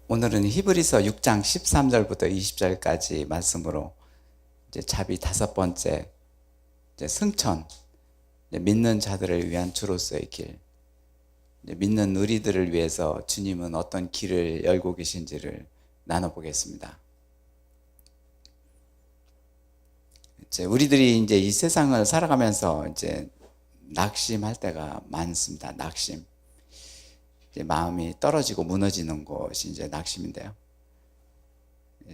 오늘은 히브리서 6장 13절부터 20절까지 말씀으로 이제 자비 다섯 번째 이제 승천, 이제 믿는 자들을 위한 주로서의 길, 이제 믿는 우리들을 위해서 주님은 어떤 길을 열고 계신지를 나눠보겠습니다. 이제 우리들이 이제 이 세상을 살아가면서 이제 낙심할 때가 많습니다. 낙심. 이제 마음이 떨어지고 무너지는 것이 이제 낙심인데요.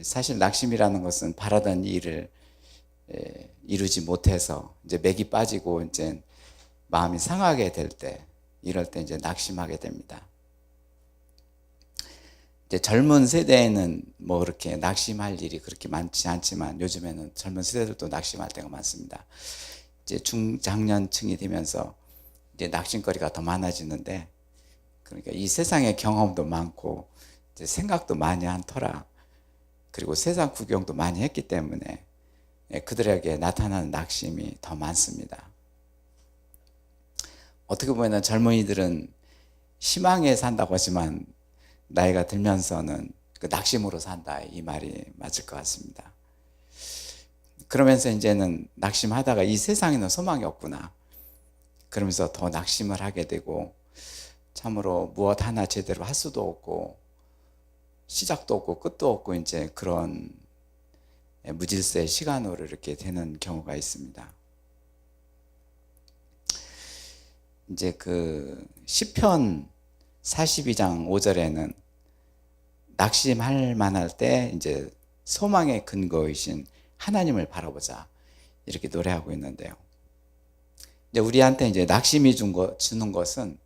사실 낙심이라는 것은 바라던 일을 이루지 못해서 이제 맥이 빠지고 이제 마음이 상하게 될 때, 이럴 때 이제 낙심하게 됩니다. 이제 젊은 세대에는 뭐 그렇게 낙심할 일이 그렇게 많지 않지만 요즘에는 젊은 세대들도 낙심할 때가 많습니다. 이제 중장년층이 되면서 이제 낙심거리가 더 많아지는데, 그러니까 이 세상의 경험도 많고 이제 생각도 많이 한 터라, 그리고 세상 구경도 많이 했기 때문에 그들에게 나타나는 낙심이 더 많습니다. 어떻게 보면 젊은이들은 희망에 산다고 하지만 나이가 들면서는 그 낙심으로 산다, 이 말이 맞을 것 같습니다. 그러면서 이제는 낙심하다가 이 세상에는 소망이 없구나, 그러면서 더 낙심을 하게 되고, 참으로 무엇 하나 제대로 할 수도 없고 시작도 없고 끝도 없고 이제 그런 무질서의 시간으로 이렇게 되는 경우가 있습니다. 이제 그 시편 42장 5절에는 낙심할 만할 때 이제 소망의 근거이신 하나님을 바라보자, 이렇게 노래하고 있는데요. 이제 우리한테 이제 낙심이 주는 것은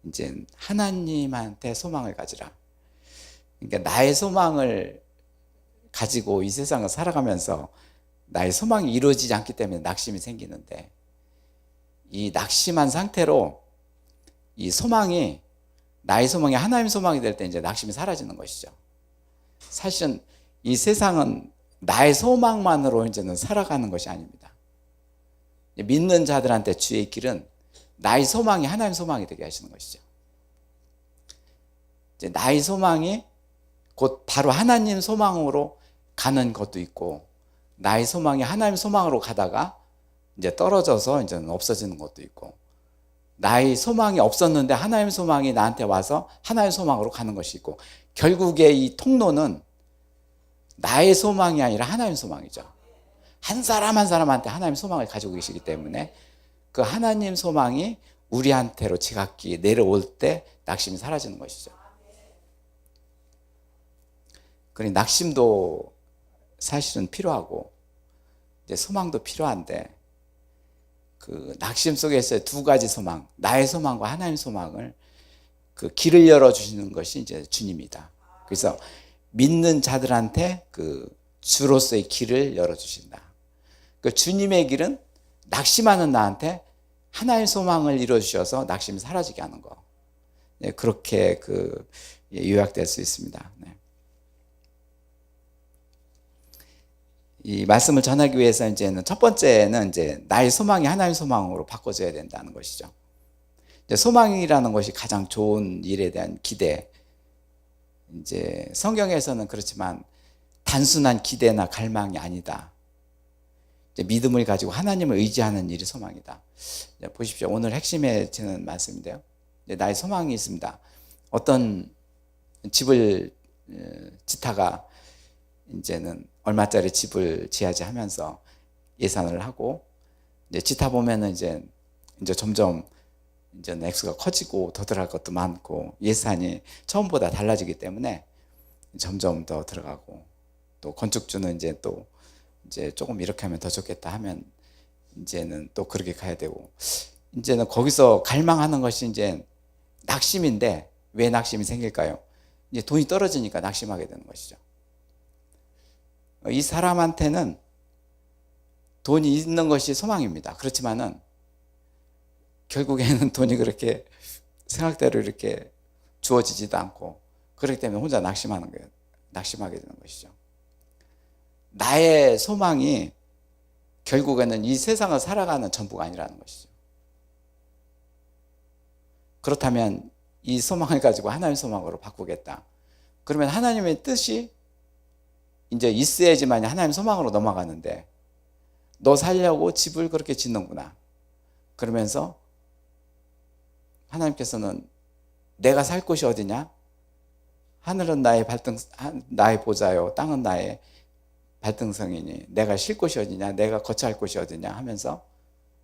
이제 하나님한테 소망을 가지라. 그러니까 나의 소망을 가지고 이 세상을 살아가면서 나의 소망이 이루어지지 않기 때문에 낙심이 생기는데, 이 낙심한 상태로 이 소망이, 나의 소망이 하나님 소망이 될 때 이제 낙심이 사라지는 것이죠. 사실은 이 세상은 나의 소망만으로 이제는 살아가는 것이 아닙니다. 믿는 자들한테 주의 길은 나의 소망이 하나님 소망이 되게 하시는 것이죠. 이제 나의 소망이 곧 바로 하나님 소망으로 가는 것도 있고, 나의 소망이 하나님 소망으로 가다가 이제 떨어져서 이제는 없어지는 것도 있고, 나의 소망이 없었는데 하나님 소망이 나한테 와서 하나님 소망으로 가는 것이 있고, 결국에 이 통로는 나의 소망이 아니라 하나님 소망이죠. 한 사람 한 사람한테 하나님 소망을 가지고 계시기 때문에 그 하나님 소망이 우리한테로 지각기 내려올 때 낙심이 사라지는 것이죠. 그러니 낙심도 사실은 필요하고 이제 소망도 필요한데, 그 낙심 속에서 두 가지 소망, 나의 소망과 하나님 소망을 그 길을 열어주시는 것이 이제 주님이다. 그래서 믿는 자들한테 그 주로서의 길을 열어주신다. 그 주님의 길은 낙심하는 나한테 하나의 소망을 이루어주셔서 낙심이 사라지게 하는 거. 네, 그렇게 그 요약될 수 있습니다. 네. 이 말씀을 전하기 위해서 이제는 첫 번째는 이제 나의 소망이 하나님 소망으로 바꿔져야 된다는 것이죠. 이제 소망이라는 것이 가장 좋은 일에 대한 기대. 이제 성경에서는 그렇지만 단순한 기대나 갈망이 아니다. 이제 믿음을 가지고 하나님을 의지하는 일이 소망이다. 이제 보십시오. 오늘 핵심에 드는 말씀인데요. 이제 나의 소망이 있습니다. 어떤 집을 짓다가 이제는 얼마짜리 집을 지어야지 하면서 예산을 하고, 이제 짓다 보면은 이제 점점 이제 액수가 커지고 더 들어갈 것도 많고 예산이 처음보다 달라지기 때문에 점점 더 들어가고, 또 건축주는 이제 또 이제 조금 이렇게 하면 더 좋겠다 하면 이제는 또 그렇게 가야 되고, 이제는 거기서 갈망하는 것이 이제 낙심인데, 왜 낙심이 생길까요? 이제 돈이 떨어지니까 낙심하게 되는 것이죠. 이 사람한테는 돈이 있는 것이 소망입니다. 그렇지만은 결국에는 돈이 그렇게 생각대로 이렇게 주어지지도 않고, 그렇기 때문에 혼자 낙심하게 되는 것이죠. 나의 소망이 결국에는 이 세상을 살아가는 전부가 아니라는 것이죠. 그렇다면 이 소망을 가지고 하나님의 소망으로 바꾸겠다. 그러면 하나님의 뜻이 이제 있어야지만 하나님 소망으로 넘어가는데 너 살려고 집을 그렇게 짓는구나. 그러면서 하나님께서는 내가 살 곳이 어디냐? 하늘은 나의 보좌요, 땅은 나의 발등성이니 내가 쉴 곳이 어디냐? 내가 거처할 곳이 어디냐? 하면서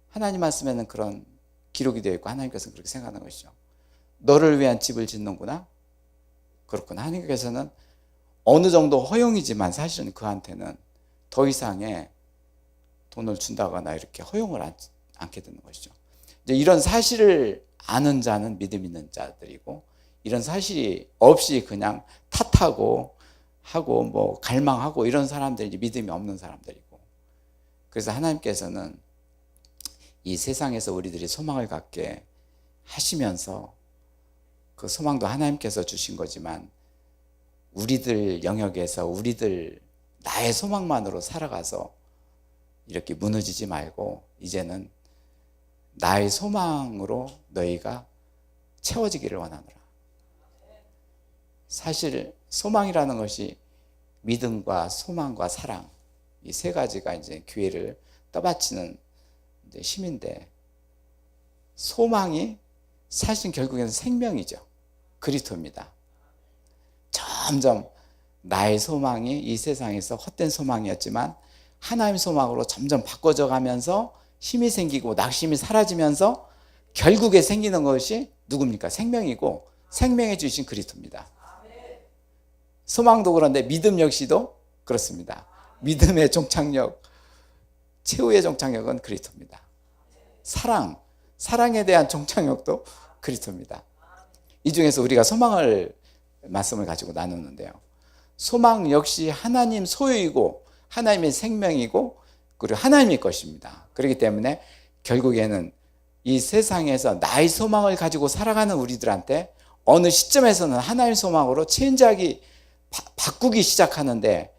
하나님 말씀에는 그런 기록이 되어 있고 하나님께서는 그렇게 생각하는 것이죠. 너를 위한 집을 짓는구나? 그렇구나. 하나님께서는 어느 정도 허용이지만 사실은 그한테는 더 이상의 돈을 준다거나 이렇게 허용을 않게 되는 것이죠. 이제 이런 사실을 아는 자는 믿음 있는 자들이고, 이런 사실이 없이 그냥 탓하고 하고 뭐 갈망하고 이런 사람들이 이제 믿음이 없는 사람들이고, 그래서 하나님께서는 이 세상에서 우리들이 소망을 갖게 하시면서 그 소망도 하나님께서 주신 거지만 우리들 영역에서 우리들 나의 소망만으로 살아가서 이렇게 무너지지 말고 이제는 나의 소망으로 너희가 채워지기를 원하노라. 사실 소망이라는 것이 믿음과 소망과 사랑, 이 세 가지가 이제 교회를 떠받치는 이제 힘인데, 소망이 사실 결국에는 생명이죠. 그리스도입니다. 점점 나의 소망이 이 세상에서 헛된 소망이었지만 하나님 소망으로 점점 바꿔져 가면서 힘이 생기고 낙심이 사라지면서 결국에 생기는 것이 누굽니까? 생명이고, 생명해 주신 그리스도입니다. 소망도 그런데 믿음 역시도 그렇습니다. 믿음의 종착역, 최후의 종착역은 그리스도입니다. 사랑에 대한 종착역도 그리스도입니다. 이 중에서 우리가 소망을 말씀을 가지고 나누는데요, 소망 역시 하나님 소유이고 하나님의 생명이고 그리고 하나님의 것입니다. 그렇기 때문에 결국에는 이 세상에서 나의 소망을 가지고 살아가는 우리들한테 어느 시점에서는 하나님의 소망으로 체인지하기 바꾸기 시작하는데,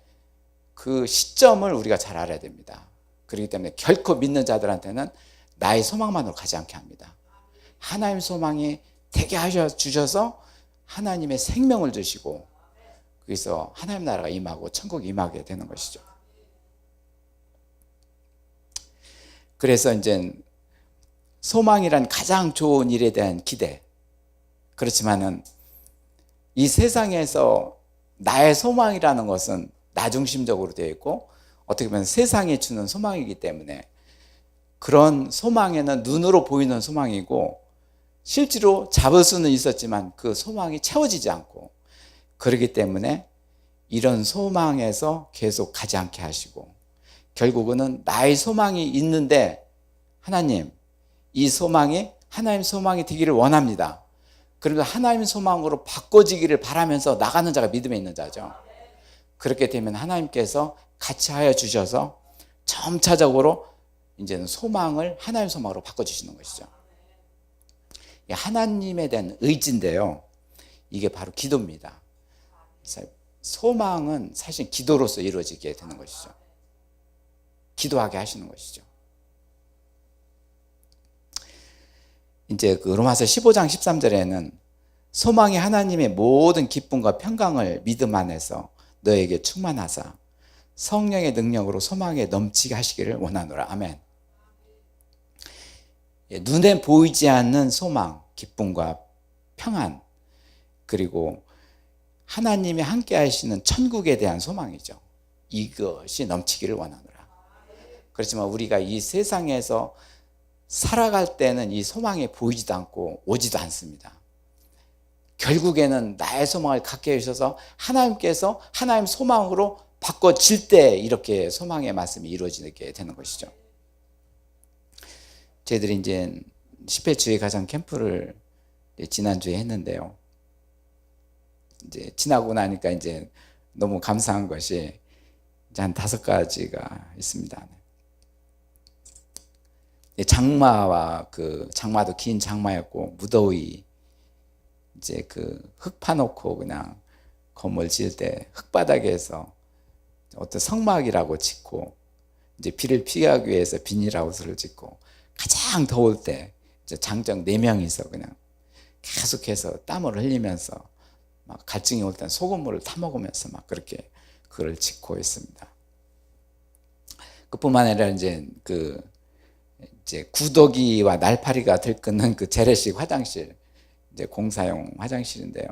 그 시점을 우리가 잘 알아야 됩니다. 그렇기 때문에 결코 믿는 자들한테는 나의 소망만으로 가지 않게 합니다. 하나님 소망이 되게 하셔 주셔서 하나님의 생명을 주시고, 그래서 하나님 나라가 임하고 천국이 임하게 되는 것이죠. 그래서 이제 소망이란 가장 좋은 일에 대한 기대. 그렇지만은 이 세상에서 나의 소망이라는 것은 나 중심적으로 되어 있고 어떻게 보면 세상이 주는 소망이기 때문에 그런 소망에는 눈으로 보이는 소망이고 실제로 잡을 수는 있었지만 그 소망이 채워지지 않고, 그렇기 때문에 이런 소망에서 계속 가지 않게 하시고 결국은 나의 소망이 있는데 하나님, 이 소망이 하나님 소망이 되기를 원합니다. 그러면서 하나님 소망으로 바꿔지기를 바라면서 나가는 자가 믿음에 있는 자죠. 그렇게 되면 하나님께서 같이 하여 주셔서 점차적으로 이제는 소망을 하나님 소망으로 바꿔주시는 것이죠. 하나님에 대한 의지인데요, 이게 바로 기도입니다. 소망은 사실 기도로서 이루어지게 되는 것이죠. 기도하게 하시는 것이죠. 이제 그 로마서 15장 13절에는 소망이 하나님의 모든 기쁨과 평강을 믿음 안에서 너에게 충만하사 성령의 능력으로 소망에 넘치게 하시기를 원하노라. 아멘. 눈에 보이지 않는 소망, 기쁨과 평안, 그리고 하나님이 함께 하시는 천국에 대한 소망이죠. 이것이 넘치기를 원하노라. 그렇지만 우리가 이 세상에서 살아갈 때는 이 소망이 보이지도 않고 오지도 않습니다. 결국에는 나의 소망을 갖게 해주셔서 하나님께서 하나님 소망으로 바꿔질 때 이렇게 소망의 말씀이 이루어지게 되는 것이죠. 저희들이 이제 10회 주의 가정 캠프를 지난주에 했는데요, 이제 지나고 나니까 이제 너무 감사한 것이 이제 한 5가지가 있습니다. 장마와 장마도 긴 장마였고 무더위, 이제 흙 파놓고 그냥 건물 지을 때 흙바닥에서 어떤 성막이라고 짓고 이제 비를 피하기 위해서 비닐하우스를 짓고, 가장 더울 때 이제 장정 4명이서 그냥 계속해서 땀을 흘리면서 막 갈증이 올 땐 소금물을 타 먹으면서 막 그렇게 그걸 짓고 있습니다. 그뿐만 아니라 이제 구더기와 날파리가 들끓는 그 재래식 화장실, 이제 공사용 화장실인데요.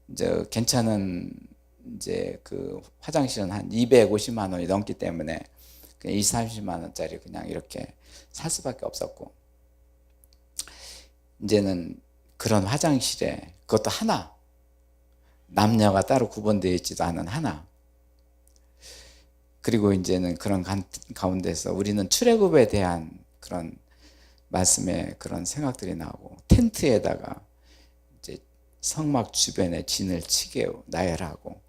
이제 괜찮은 이제 그 화장실은 한 250만 원이 넘기 때문에 20, 30만 원짜리 그냥 이렇게 살 수밖에 없었고, 이제는 그런 화장실에 그것도 하나, 남녀가 따로 구분되어 있지도 않은 하나, 그리고 이제는 그런 가운데서 우리는 출애굽에 대한 그런 말씀에 그런 생각들이 나오고, 텐트에다가 이제 성막 주변에 진을 치게 나열하고,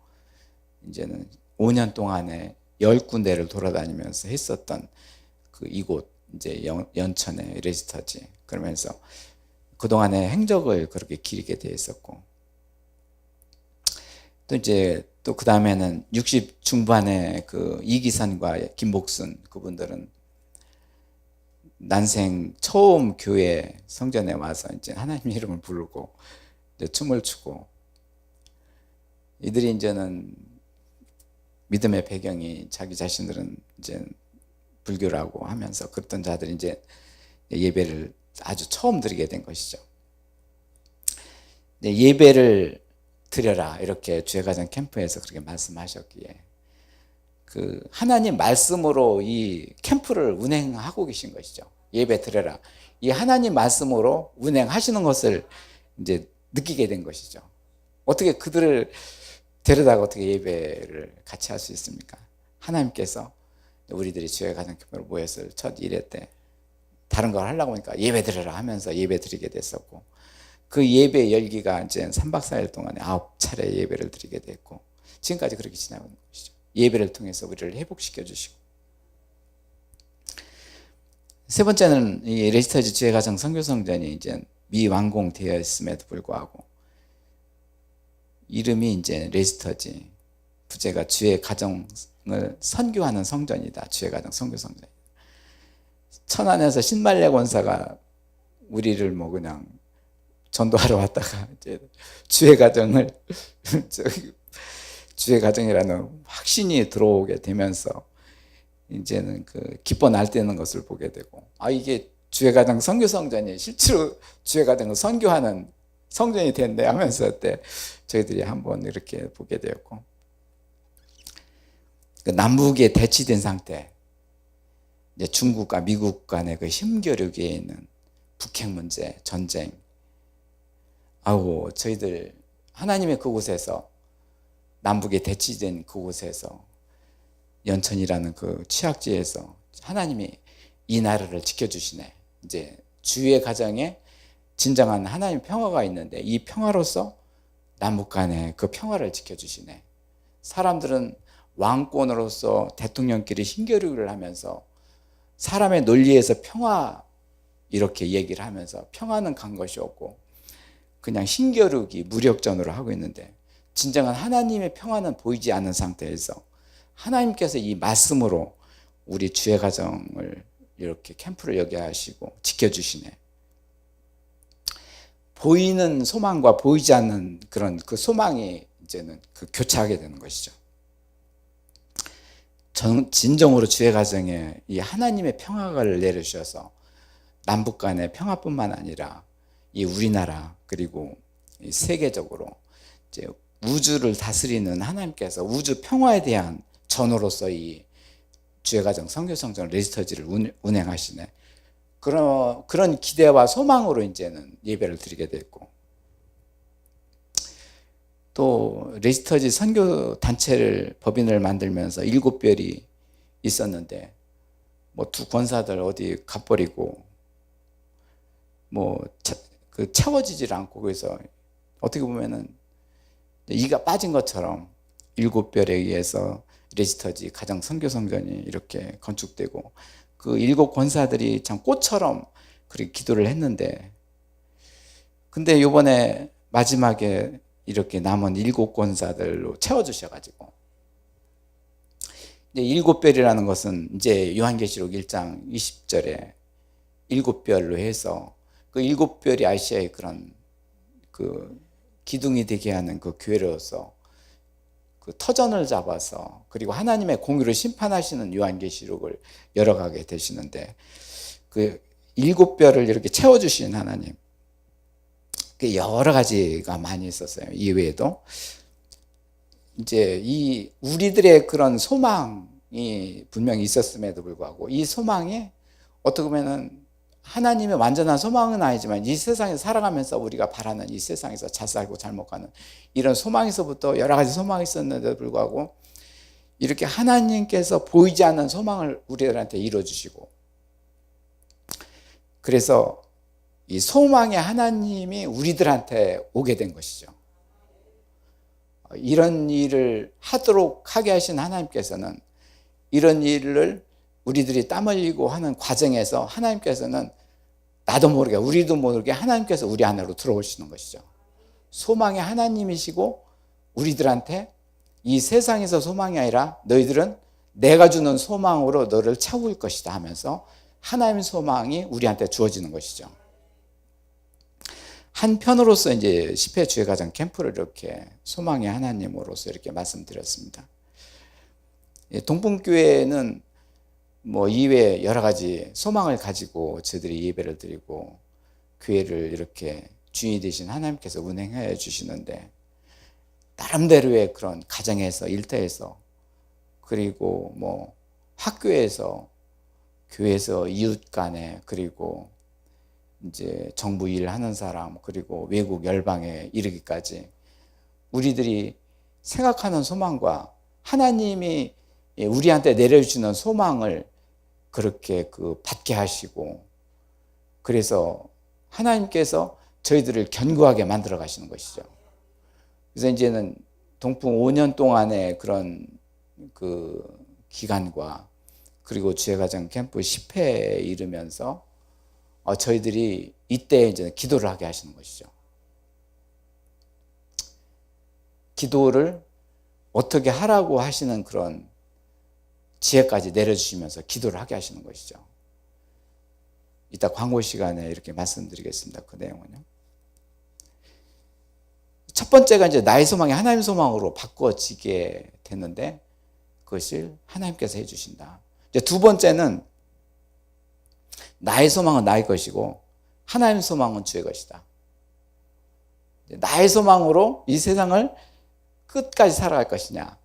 이제는 5년 동안에 10군데를 돌아다니면서 했었던 그 이곳, 이제 연천의 레지터지, 그러면서 그동안의 행적을 그렇게 기리게 돼 있었고, 또 이제 또 그 다음에는 60 중반에 그 이기선과 김복순, 그분들은 난생 처음 교회 성전에 와서 이제 하나님 이름을 부르고 이제 춤을 추고, 이들이 이제는 믿음의 배경이 자기 자신들은 이제 불교라고 하면서 그랬던 자들이 이제 예배를 아주 처음 드리게 된 것이죠. 예배를 드려라, 이렇게 주의가정 캠프에서 그렇게 말씀하셨기에 그 하나님 말씀으로 이 캠프를 운행하고 계신 것이죠. 예배 드려라, 이 하나님 말씀으로 운행하시는 것을 이제 느끼게 된 것이죠. 어떻게 그들을 데려다가 어떻게 예배를 같이 할 수 있습니까? 하나님께서 우리들이 주의가정 캠프로 모였을 첫 1회 때 다른 걸 하려고 하니까 예배 드려라 하면서 예배 드리게 됐었고, 그 예배 열기가 이제 3박 4일 동안에 9차례 예배를 드리게 됐고, 지금까지 그렇게 지나고 있는 것이죠. 예배를 통해서 우리를 회복시켜 주시고, 세 번째는 이 레지터지 주의가정 선교성전이 이제 미완공되어 있음에도 불구하고 이름이 이제 레지터지, 부제가 주의 가정을 선교하는 성전이다, 주의 가정 선교성전. 천안에서 신말레 권사가 우리를 뭐 그냥 전도하러 왔다가 이제 주의 가정을 주의 가정이라는 확신이 들어오게 되면서 이제는 그 기뻐 날뛰는 것을 보게 되고, 이게 주의 가정 선교 성전이 실제로 주의 가정을 선교하는 성전이 된대 하면서 그때 저희들이 한번 이렇게 보게 되었고, 그 남북에 대치된 상태, 이제 중국과 미국 간의 그 힘겨루기에 있는 북핵 문제, 전쟁, 저희들 하나님의 그곳에서, 남북에 대치된 그곳에서, 연천이라는 그 취약지에서 하나님이 이 나라를 지켜주시네. 이제 주의 가정에 진정한 하나님 평화가 있는데 이 평화로서 남북 간의 그 평화를 지켜주시네. 사람들은 왕권으로서 대통령끼리 힘겨루기를 하면서 사람의 논리에서 평화 이렇게 얘기를 하면서 평화는 간 것이 없고 그냥 힘겨루기, 무력전으로 하고 있는데, 진정한 하나님의 평화는 보이지 않는 상태에서 하나님께서 이 말씀으로 우리 주의 가정을 이렇게 캠프를 여겨 하시고 지켜주시네. 보이는 소망과 보이지 않는 그런 그 소망이 이제는 그 교차하게 되는 것이죠. 진정으로 주의 가정에 이 하나님의 평화를 내려주셔서 남북 간의 평화뿐만 아니라 이 우리나라 그리고 이 세계적으로 이제 우주를 다스리는 하나님께서 우주 평화에 대한 전으로서 이 주의 가정 선교성전 레지터지를 운행하시네. 그런 기대와 소망으로 이제는 예배를 드리게 됐고, 또 레지터지 선교 단체를 법인을 만들면서 7별이 있었는데 뭐 두 권사들 어디 가버리고 그 채워지질 않고, 그래서 어떻게 보면은 이가 빠진 것처럼 7별에 의해서 레지터지 가정 선교 성전이 이렇게 건축되고, 그 7 권사들이 참 꽃처럼 그렇게 기도를 했는데, 근데 이번에 마지막에 이렇게 남은 7 권사들로 채워주셔가지고, 이제 7별이라는 것은 이제 요한계시록 1장 20절에 7별로 해서 그 7별이 아시아의 그런 그 기둥이 되게 하는 그 교회로서 그 터전을 잡아서 그리고 하나님의 공의를 심판하시는 요한계시록을 열어가게 되시는데 그 7별을 이렇게 채워주신 하나님, 그 여러 가지가 많이 있었어요. 이외에도 이제 이 우리들의 그런 소망이 분명히 있었음에도 불구하고 이 소망이 어떻게 보면은 하나님의 완전한 소망은 아니지만 이 세상에서 살아가면서 우리가 바라는 이 세상에서 잘 살고 잘 먹가는 이런 소망에서부터 여러 가지 소망이 있었는데도 불구하고 이렇게 하나님께서 보이지 않는 소망을 우리들한테 이루어주시고, 그래서 이 소망의 하나님이 우리들한테 오게 된 것이죠. 이런 일을 하도록 하게 하신 하나님께서는 이런 일을 우리들이 땀 흘리고 하는 과정에서 하나님께서는 나도 모르게 우리도 모르게 하나님께서 우리 안으로 들어오시는 것이죠. 소망의 하나님이시고 우리들한테 이 세상에서 소망이 아니라 너희들은 내가 주는 소망으로 너를 채울 것이다 하면서 하나님의 소망이 우리한테 주어지는 것이죠. 한편으로서 이제 10회 주의 가정 캠프를 이렇게 소망의 하나님으로서 이렇게 말씀드렸습니다. 동풍교회는 뭐 이외에 여러 가지 소망을 가지고 저희들이 예배를 드리고 교회를 이렇게 주인이 되신 하나님께서 운행해 주시는데, 나름대로의 그런 가정에서 일터에서 그리고 뭐 학교에서 교회에서 이웃 간에 그리고 이제 정부 일하는 사람 그리고 외국 열방에 이르기까지 우리들이 생각하는 소망과 하나님이 우리한테 내려주시는 소망을 그렇게 받게 하시고, 그래서 하나님께서 저희들을 견고하게 만들어 가시는 것이죠. 그래서 이제는 동풍 5년 동안의 그런 기간과 그리고 주의가정 캠프 10회에 이르면서 저희들이 이때 이제 기도를 하게 하시는 것이죠. 기도를 어떻게 하라고 하시는 그런 지혜까지 내려주시면서 기도를 하게 하시는 것이죠. 이따 광고 시간에 이렇게 말씀드리겠습니다. 그 내용은요. 첫 번째가 이제 나의 소망이 하나님 소망으로 바꿔지게 됐는데 그것을 하나님께서 해주신다. 이제 두 번째는 나의 소망은 나의 것이고 하나님 소망은 주의 것이다. 나의 소망으로 이 세상을 끝까지 살아갈 것이냐.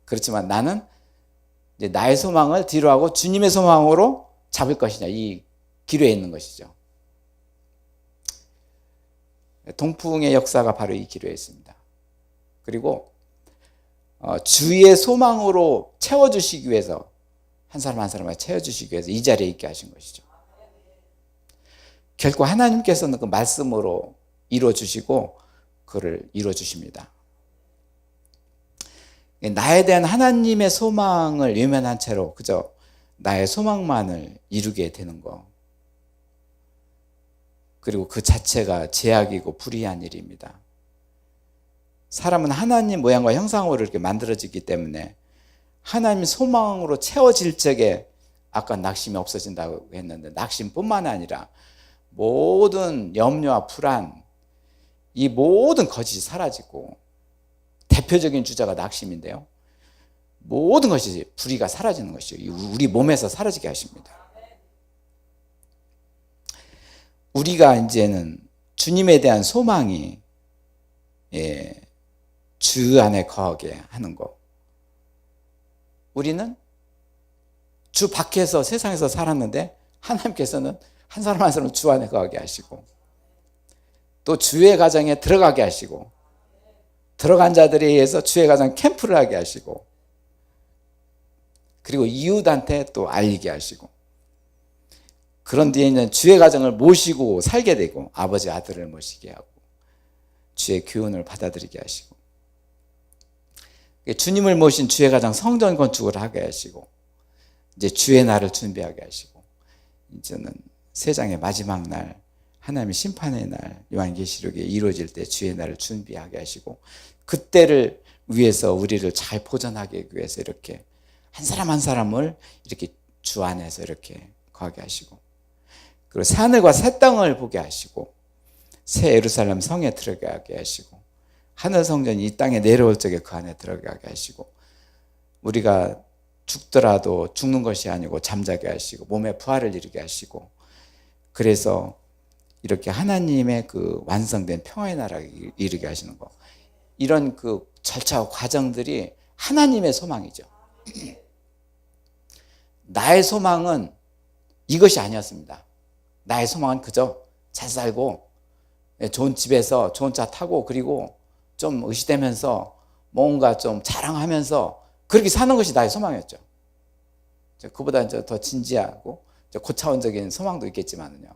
그렇지만 나는 이제 나의 소망을 뒤로 하고 주님의 소망으로 잡을 것이냐, 이 기로에 있는 것이죠. 동풍의 역사가 바로 이 기로에 있습니다. 그리고 주의 소망으로 채워주시기 위해서 한 사람 한 사람을 채워주시기 위해서 이 자리에 있게 하신 것이죠. 결코 하나님께서는 그 말씀으로 이루어주시고 그를 이루어주십니다. 나에 대한 하나님의 소망을 외면한 채로 그저 나의 소망만을 이루게 되는 것, 그리고 그 자체가 제약이고 불의한 일입니다. 사람은 하나님 모양과 형상으로 이렇게 만들어지기 때문에 하나님 소망으로 채워질 적에 아까 낙심이 없어진다고 했는데 낙심뿐만 아니라 모든 염려와 불안, 이 모든 거짓이 사라지고, 대표적인 주자가 낙심인데요, 모든 것이 불의가 사라지는 것이죠. 우리 몸에서 사라지게 하십니다. 우리가 이제는 주님에 대한 소망이 주 안에 거하게 하는 것. 우리는 주 밖에서 세상에서 살았는데 하나님께서는 한 사람 한 사람 주 안에 거하게 하시고 또 주의 가정에 들어가게 하시고 들어간 자들에 의해서 주의 가정 캠프를 하게 하시고 그리고 이웃한테 또 알리게 하시고, 그런 뒤에는 주의 가정을 모시고 살게 되고 아버지 아들을 모시게 하고 주의 교훈을 받아들이게 하시고 주님을 모신 주의 가정 성전 건축을 하게 하시고 이제 주의 날을 준비하게 하시고 이제는 세상의 마지막 날 하나님의 심판의 날 요한계시록에 이루어질 때 주의 날을 준비하게 하시고 그때를 위해서 우리를 잘 보존하기 위해서 이렇게 한 사람 한 사람을 이렇게 주 안에서 이렇게 거하게 하시고 그리고 새하늘과 새 땅을 보게 하시고 새 예루살렘 성에 들어가게 하시고 하늘 성전이 이 땅에 내려올 적에 그 안에 들어가게 하시고 우리가 죽더라도 죽는 것이 아니고 잠자게 하시고 몸에 부활을 이루게 하시고 그래서 이렇게 하나님의 그 완성된 평화의 나라를 이루게 하시는 거 이런 그 절차와 과정들이 하나님의 소망이죠. 나의 소망은 이것이 아니었습니다. 나의 소망은 그저 잘 살고 좋은 집에서 좋은 차 타고 그리고 좀 의시되면서 뭔가 좀 자랑하면서 그렇게 사는 것이 나의 소망이었죠. 그보다 이제 더 진지하고 고차원적인 소망도 있겠지만요.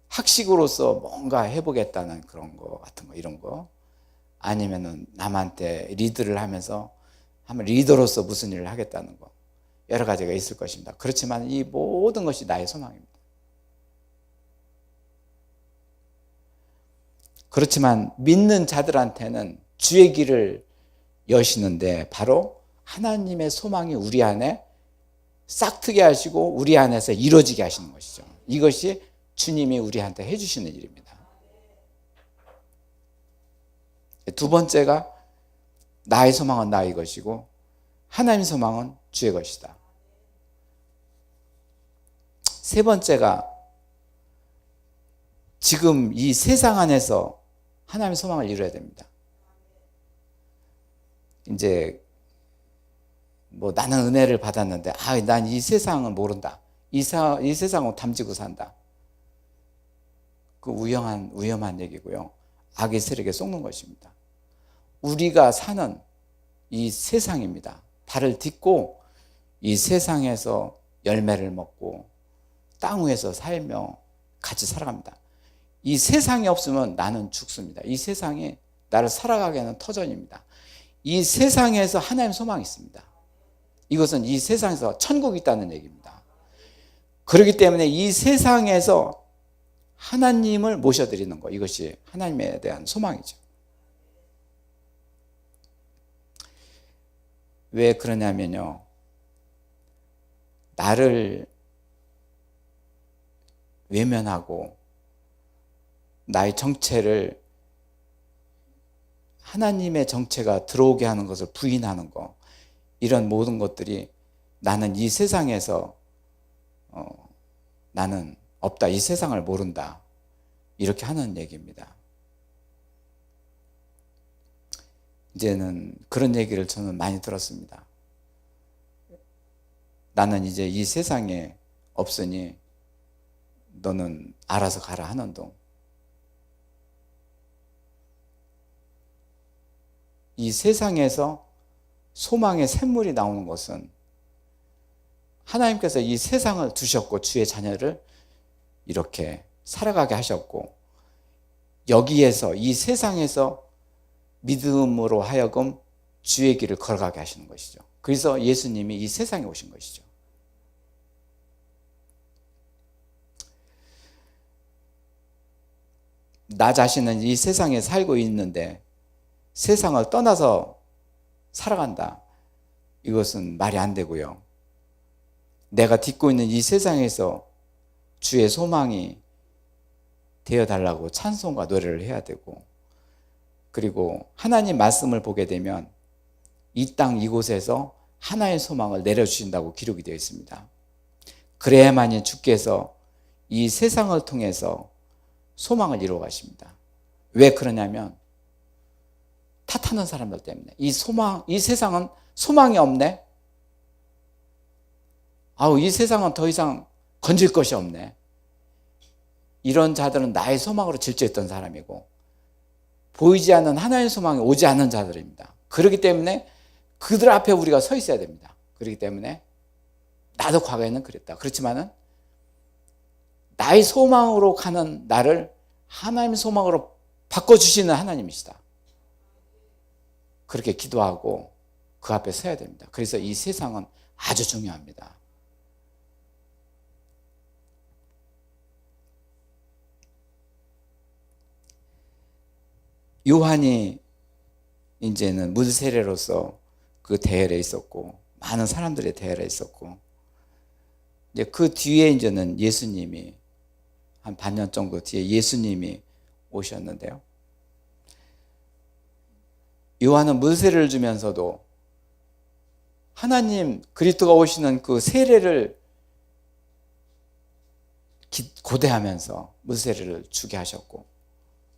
학식으로서 뭔가 해보겠다는 그런 거 같은 거 이런 거 아니면은 남한테 리드를 하면서 한번 리더로서 무슨 일을 하겠다는 거 여러 가지가 있을 것입니다. 그렇지만 이 모든 것이 나의 소망입니다. 그렇지만 믿는 자들한테는 주의 길을 여시는데 바로 하나님의 소망이 우리 안에 싹트게 하시고 우리 안에서 이루어지게 하시는 것이죠. 이것이 주님이 우리한테 해주시는 일입니다. 두 번째가 나의 소망은 나의 것이고 하나님의 소망은 주의 것이다. 세 번째가 지금 이 세상 안에서 하나님의 소망을 이루어야 됩니다. 이제 뭐 나는 은혜를 받았는데 난 이 세상은 모른다. 이 세상은 탐지고 산다. 그 위험한 얘기고요. 악의 세력에 속는 것입니다. 우리가 사는 이 세상입니다. 발을 딛고 이 세상에서 열매를 먹고 땅 위에서 살며 같이 살아갑니다. 이 세상이 없으면 나는 죽습니다. 이 세상이 나를 살아가게 하는 터전입니다. 이 세상에서 하나님의 소망이 있습니다. 이것은 이 세상에서 천국이 있다는 얘기입니다. 그렇기 때문에 이 세상에서 하나님을 모셔드리는 것, 이것이 하나님에 대한 소망이죠. 왜 그러냐면요, 나를 외면하고 나의 정체를 하나님의 정체가 들어오게 하는 것을 부인하는 것, 이런 모든 것들이 나는 이 세상에서 나는 없다, 이 세상을 모른다, 이렇게 하는 얘기입니다. 이제는 그런 얘기를 저는 많이 들었습니다. 나는 이제 이 세상에 없으니 너는 알아서 가라 하는 동. 이 세상에서 소망의 샘물이 나오는 것은 하나님께서 이 세상을 두셨고 주의 자녀를 이렇게 살아가게 하셨고 여기에서 이 세상에서 믿음으로 하여금 주의 길을 걸어가게 하시는 것이죠. 그래서 예수님이 이 세상에 오신 것이죠. 나 자신은 이 세상에 살고 있는데 세상을 떠나서 살아간다. 이것은 말이 안 되고요. 내가 딛고 있는 이 세상에서 주의 소망이 되어달라고 찬송과 노래를 해야 되고, 그리고 하나님 말씀을 보게 되면 이 땅 이곳에서 하나의 소망을 내려주신다고 기록이 되어 있습니다. 그래야만이 주께서 이 세상을 통해서 소망을 이루어 가십니다. 왜 그러냐면 탓하는 사람들 때문에. 이 세상은 소망이 없네. 이 세상은 더 이상 건질 것이 없네. 이런 자들은 나의 소망으로 질주했던 사람이고 보이지 않는 하나의 소망이 오지 않는 자들입니다. 그렇기 때문에 그들 앞에 우리가 서 있어야 됩니다. 그렇기 때문에 나도 과거에는 그랬다. 그렇지만은 나의 소망으로 가는 나를 하나님의 소망으로 바꿔주시는 하나님이시다. 그렇게 기도하고 그 앞에 서야 됩니다. 그래서 이 세상은 아주 중요합니다. 요한이 이제는 물세례로서 그 대열에 있었고 많은 사람들의 대열에 있었고 이제 그 뒤에 이제는 예수님이 한 반년 정도 뒤에 예수님이 오셨는데요. 요한은 물세례를 주면서도 하나님 그리스도가 오시는 그 세례를 고대하면서 물세례를 주게 하셨고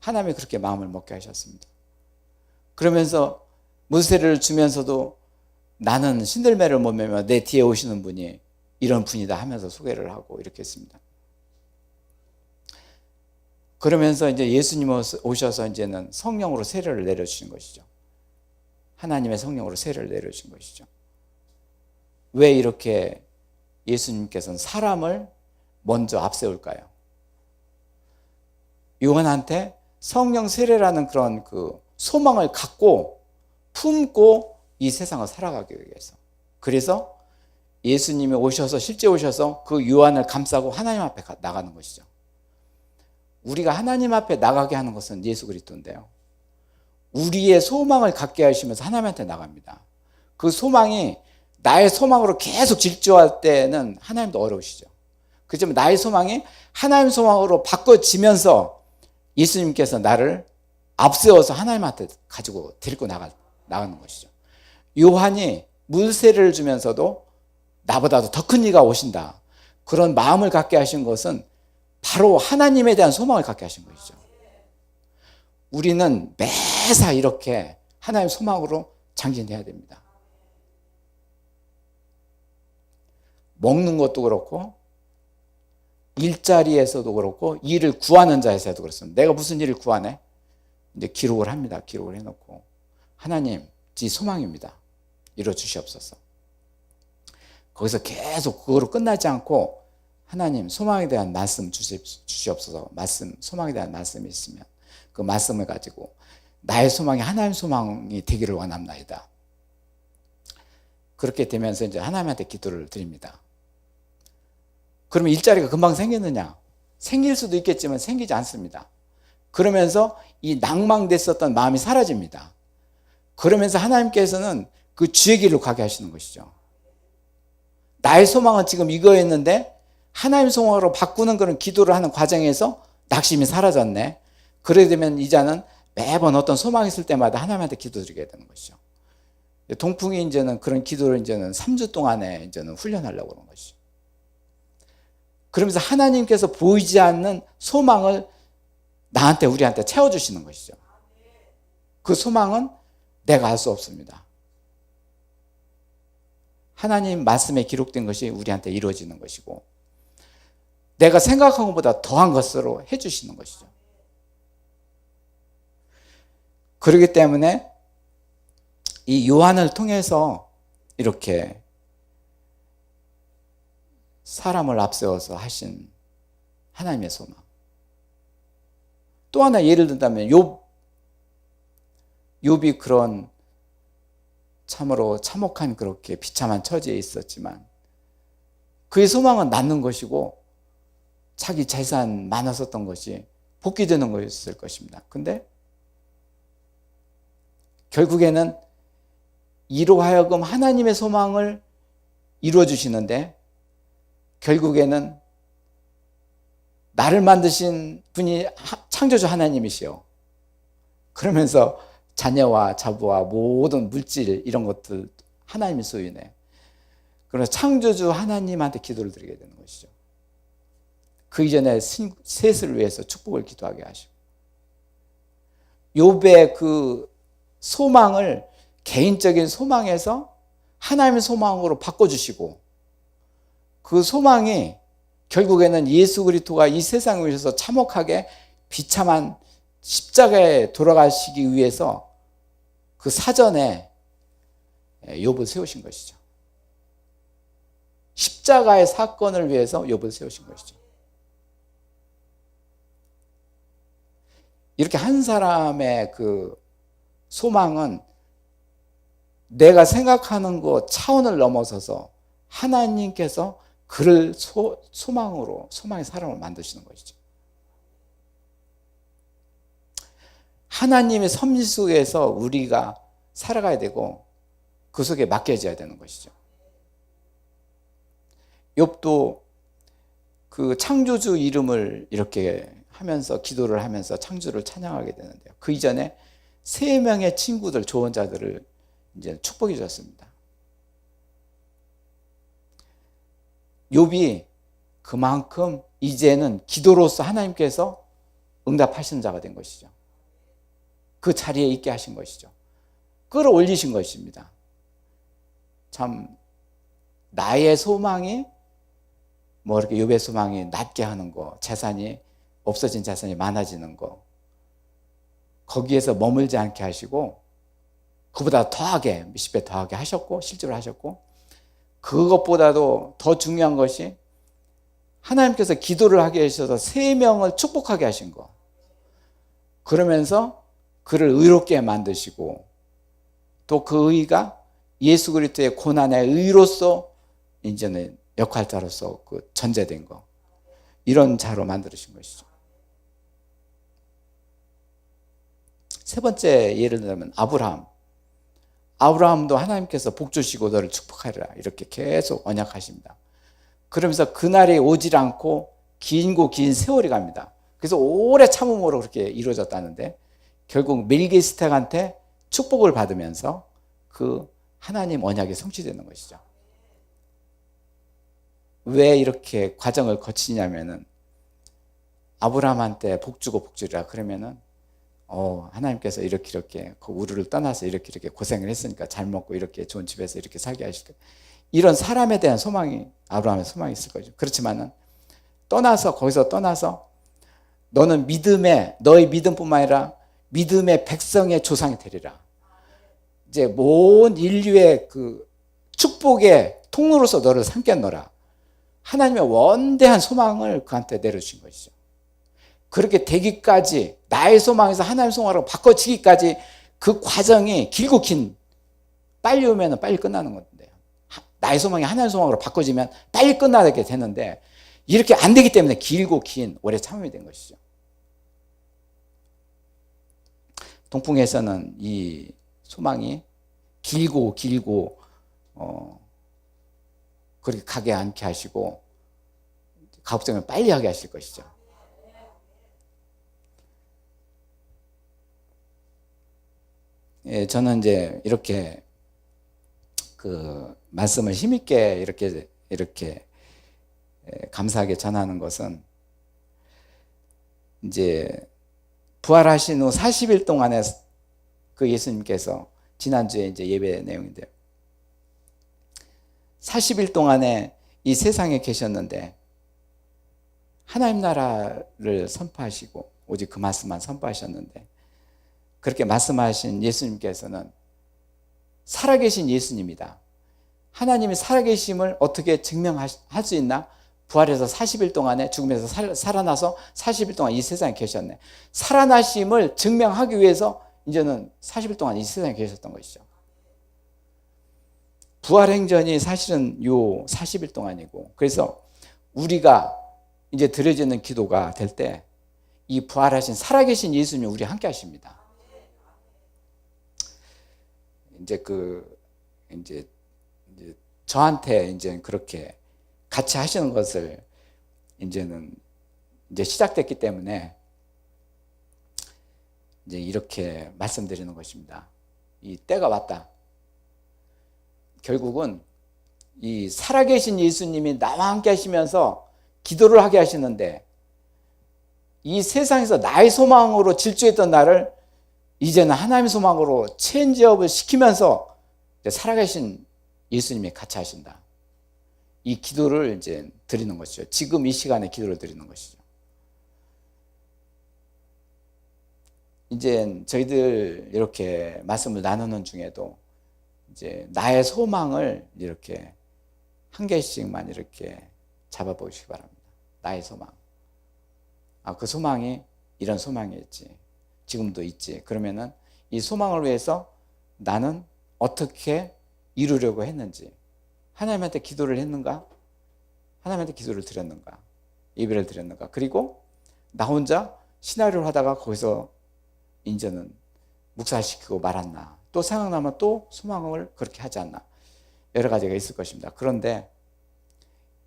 하나님이 그렇게 마음을 먹게 하셨습니다. 그러면서 물세례를 주면서도 나는 신들매를 못 메며 내 뒤에 오시는 분이 이런 분이다 하면서 소개를 하고 이렇게 했습니다. 그러면서 이제 예수님 오셔서 이제는 성령으로 세례를 내려주신 것이죠. 하나님의 성령으로 세례를 내려주신 것이죠. 왜 이렇게 예수님께서는 사람을 먼저 앞세울까요? 요한한테 성령 세례라는 그런 그 소망을 갖고 품고 이 세상을 살아가기 위해서. 그래서 예수님이 오셔서 실제 오셔서 그 요한을 감싸고 하나님 앞에 나가는 것이죠. 우리가 하나님 앞에 나가게 하는 것은 예수 그리스도인데요. 우리의 소망을 갖게 하시면서 하나님한테 나갑니다. 그 소망이 나의 소망으로 계속 질주할 때는 하나님도 어려우시죠. 그렇지만 나의 소망이 하나님 소망으로 바꿔지면서 예수님께서 나를 앞세워서 하나님한테 가지고 데리고 나가는 것이죠. 요한이 물세례를 주면서도 나보다도 더 큰 이가 오신다. 그런 마음을 갖게 하신 것은 바로 하나님에 대한 소망을 갖게 하신 것이죠. 우리는 매사 이렇게 하나님의 소망으로 장진해야 됩니다. 먹는 것도 그렇고 일자리에서도 그렇고 일을 구하는 자에서도 그렇습니다. 내가 무슨 일을 구하네? 이제 기록을 합니다. 기록을 해놓고 하나님, 지 소망입니다. 이루어 주시옵소서. 거기서 계속 그거로 끝나지 않고 하나님 소망에 대한 말씀 주시옵소서. 소망에 대한 말씀이 있으면 그 말씀을 가지고 나의 소망이 하나님 소망이 되기를 원합나이다. 그렇게 되면서 이제 하나님한테 기도를 드립니다. 그러면 일자리가 금방 생겼느냐? 생길 수도 있겠지만 생기지 않습니다. 그러면서 이 낭망됐었던 마음이 사라집니다. 그러면서 하나님께서는 그 주의 길로 가게 하시는 것이죠. 나의 소망은 지금 이거였는데 하나님 소망으로 바꾸는 그런 기도를 하는 과정에서 낙심이 사라졌네. 그러게 되면 이제는 매번 어떤 소망이 있을 때마다 하나님한테 기도드리게 되는 것이죠. 동풍이 이제는 그런 기도를 이제는 3주 동안에 이제는 훈련하려고 그러는 것이죠. 그러면서 하나님께서 보이지 않는 소망을 우리한테 채워주시는 것이죠. 그 소망은 내가 알 수 없습니다. 하나님 말씀에 기록된 것이 우리한테 이루어지는 것이고 내가 생각한 것보다 더한 것으로 해주시는 것이죠. 그렇기 때문에 이 요한을 통해서 이렇게 사람을 앞세워서 하신 하나님의 소망. 또 하나 예를 든다면 욥이 그런 참으로 참혹한 그렇게 비참한 처지에 있었지만 그의 소망은 낳는 것이고 자기 재산 많았었던 것이 복귀되는 것이었을 것입니다. 근데 결국에는 이로 하여금 하나님의 소망을 이루어 주시는데 결국에는 나를 만드신 분이 창조주 하나님이시요. 그러면서 자녀와 자부와 모든 물질 이런 것들 하나님이 소유네. 그래서 창조주 하나님한테 기도를 드리게 되는 것이죠. 그 이전에 셋을 위해서 축복을 기도하게 하시고 욥의 그 소망을 개인적인 소망에서 하나님의 소망으로 바꿔주시고 그 소망이 결국에는 예수 그리스도가 이 세상에 오셔서 참혹하게 비참한 십자가에 돌아가시기 위해서 그 사전에 욥을 세우신 것이죠. 십자가의 사건을 위해서 욥을 세우신 것이죠. 이렇게 한 사람의 그 소망은 내가 생각하는 것 차원을 넘어서서 하나님께서 그를 소망의 사람을 만드시는 것이죠. 하나님의 섭리 속에서 우리가 살아가야 되고 그 속에 맡겨져야 되는 것이죠. 욥도 그 창조주 이름을 이렇게 하면서 기도를 하면서 창조를 찬양하게 되는데요. 그 이전에 3명의 친구들, 조언자들을 이제 축복해 주었습니다. 욥이 그만큼 이제는 기도로서 하나님께서 응답하시는 자가 된 것이죠. 그 자리에 있게 하신 것이죠. 끌어올리신 것입니다. 참 나의 소망이 뭐 이렇게 욥의 소망이 낮게 하는 거, 재산이 없어진 재산이 많아지는 거, 거기에서 머물지 않게 하시고 그보다 더하게 몇십 배 더하게 하셨고 실제로 하셨고, 그것보다도 더 중요한 것이 하나님께서 기도를 하게 하셔서 3명을 축복하게 하신 거. 그러면서 그를 의롭게 만드시고 또 그 의가 예수 그리스도의 고난의 의로서 이제는 역할자로서 그 전제된 거, 이런 자로 만들으신 것이죠. 세 번째 예를 들면 아브라함도 하나님께서 복 주시고 너를 축복하리라 이렇게 계속 언약하십니다. 그러면서 그날이 오질 않고 긴 세월이 갑니다. 그래서 오래 참음으로 그렇게 이루어졌다는데 결국 멜기스덱한테 축복을 받으면서 그 하나님 언약이 성취되는 것이죠. 왜 이렇게 과정을 거치냐면은 아브라함한테 복 주고 복 주리라 그러면은 하나님께서 이렇게 우르를 떠나서 이렇게 고생을 했으니까 잘 먹고 이렇게 좋은 집에서 이렇게 살게 하실 거예요. 이런 사람에 대한 소망이, 아브라함의 소망이 있을 거죠. 그렇지만은 거기서 떠나서 너는 너의 믿음뿐만 아니라 믿음의 백성의 조상이 되리라. 이제 온 인류의 그 축복의 통로로서 너를 삼겠노라. 하나님의 원대한 소망을 그한테 내려주신 것이죠. 그렇게 되기까지, 나의 소망에서 하나님의 소망으로 바꿔지기까지 그 과정이 길고 빨리 오면 빨리 끝나는 건데요. 나의 소망이 하나님의 소망으로 바꿔지면 빨리 끝나게 되는데 이렇게 안 되기 때문에 길고 오래 참음이 된 것이죠. 동풍에서는 이 소망이 길고 그렇게 가게 않게 하시고 가급적이면 빨리 하게 하실 것이죠. 예, 저는 이제 이렇게 그 말씀을 힘있게 이렇게 감사하게 전하는 것은 이제 부활하신 후 40일 동안에 그 예수님께서 지난주에 이제 예배 내용인데요. 40일 동안에 이 세상에 계셨는데 하나님 나라를 선포하시고 오직 그 말씀만 선포하셨는데, 그렇게 말씀하신 예수님께서는 살아계신 예수님이다. 하나님이 살아계심을 어떻게 증명할 수 있나? 부활해서 40일 동안에 죽음에서 살아나서 40일 동안 이 세상에 계셨네. 살아나심을 증명하기 위해서 이제는 40일 동안 이 세상에 계셨던 것이죠. 부활행전이 사실은 요 40일 동안이고, 그래서 우리가 이제 드려지는 기도가 될 때 이 부활하신 살아계신 예수님이 우리 함께 하십니다. 이제 저한테 이제 그렇게 같이 하시는 것을 이제는 시작됐기 때문에 이제 이렇게 말씀드리는 것입니다. 이 때가 왔다. 결국은 이 살아계신 예수님이 나와 함께 하시면서 기도를 하게 하시는데, 이 세상에서 나의 소망으로 질주했던 나를 이제는 하나님의 소망으로 체인지업을 시키면서 살아계신 예수님이 같이 하신다. 이 기도를 이제 드리는 것이죠. 지금 이 시간에 기도를 드리는 것이죠. 이제 저희들 이렇게 말씀을 나누는 중에도 이제 나의 소망을 이렇게 한 개씩만 이렇게 잡아보시기 바랍니다. 나의 소망. 그 소망이 이런 소망이었지. 지금도 있지. 그러면은 이 소망을 위해서 나는 어떻게 이루려고 했는지, 하나님한테 기도를 했는가? 하나님한테 기도를 드렸는가? 예배를 드렸는가? 그리고 나 혼자 시나리오를 하다가 거기서 이제는 묵살시키고 말았나? 또 생각나면 또 소망을 그렇게 하지 않나? 여러 가지가 있을 것입니다. 그런데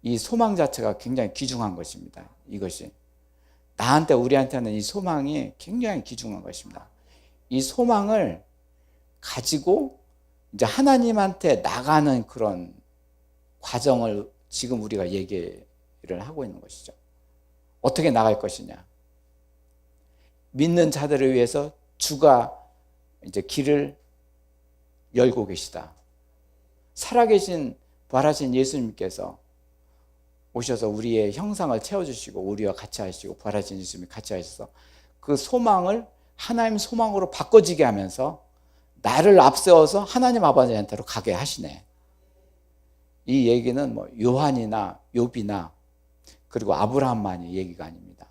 이 소망 자체가 굉장히 귀중한 것입니다. 이것이 우리한테는 이 소망이 굉장히 귀중한 것입니다. 이 소망을 가지고 이제 하나님한테 나가는 그런 과정을 지금 우리가 얘기를 하고 있는 것이죠. 어떻게 나갈 것이냐? 믿는 자들을 위해서 주가 이제 길을 열고 계시다. 살아계신 부활하신 예수님께서 오셔서 우리의 형상을 채워주시고 우리와 같이 하시고 부활하신 예수님이 같이 하셔서 그 소망을 하나님 소망으로 바꿔지게 하면서 나를 앞세워서 하나님 아버지한테로 가게 하시네. 이 얘기는 뭐 요한이나 욥이나 그리고 아브라함만이 얘기가 아닙니다.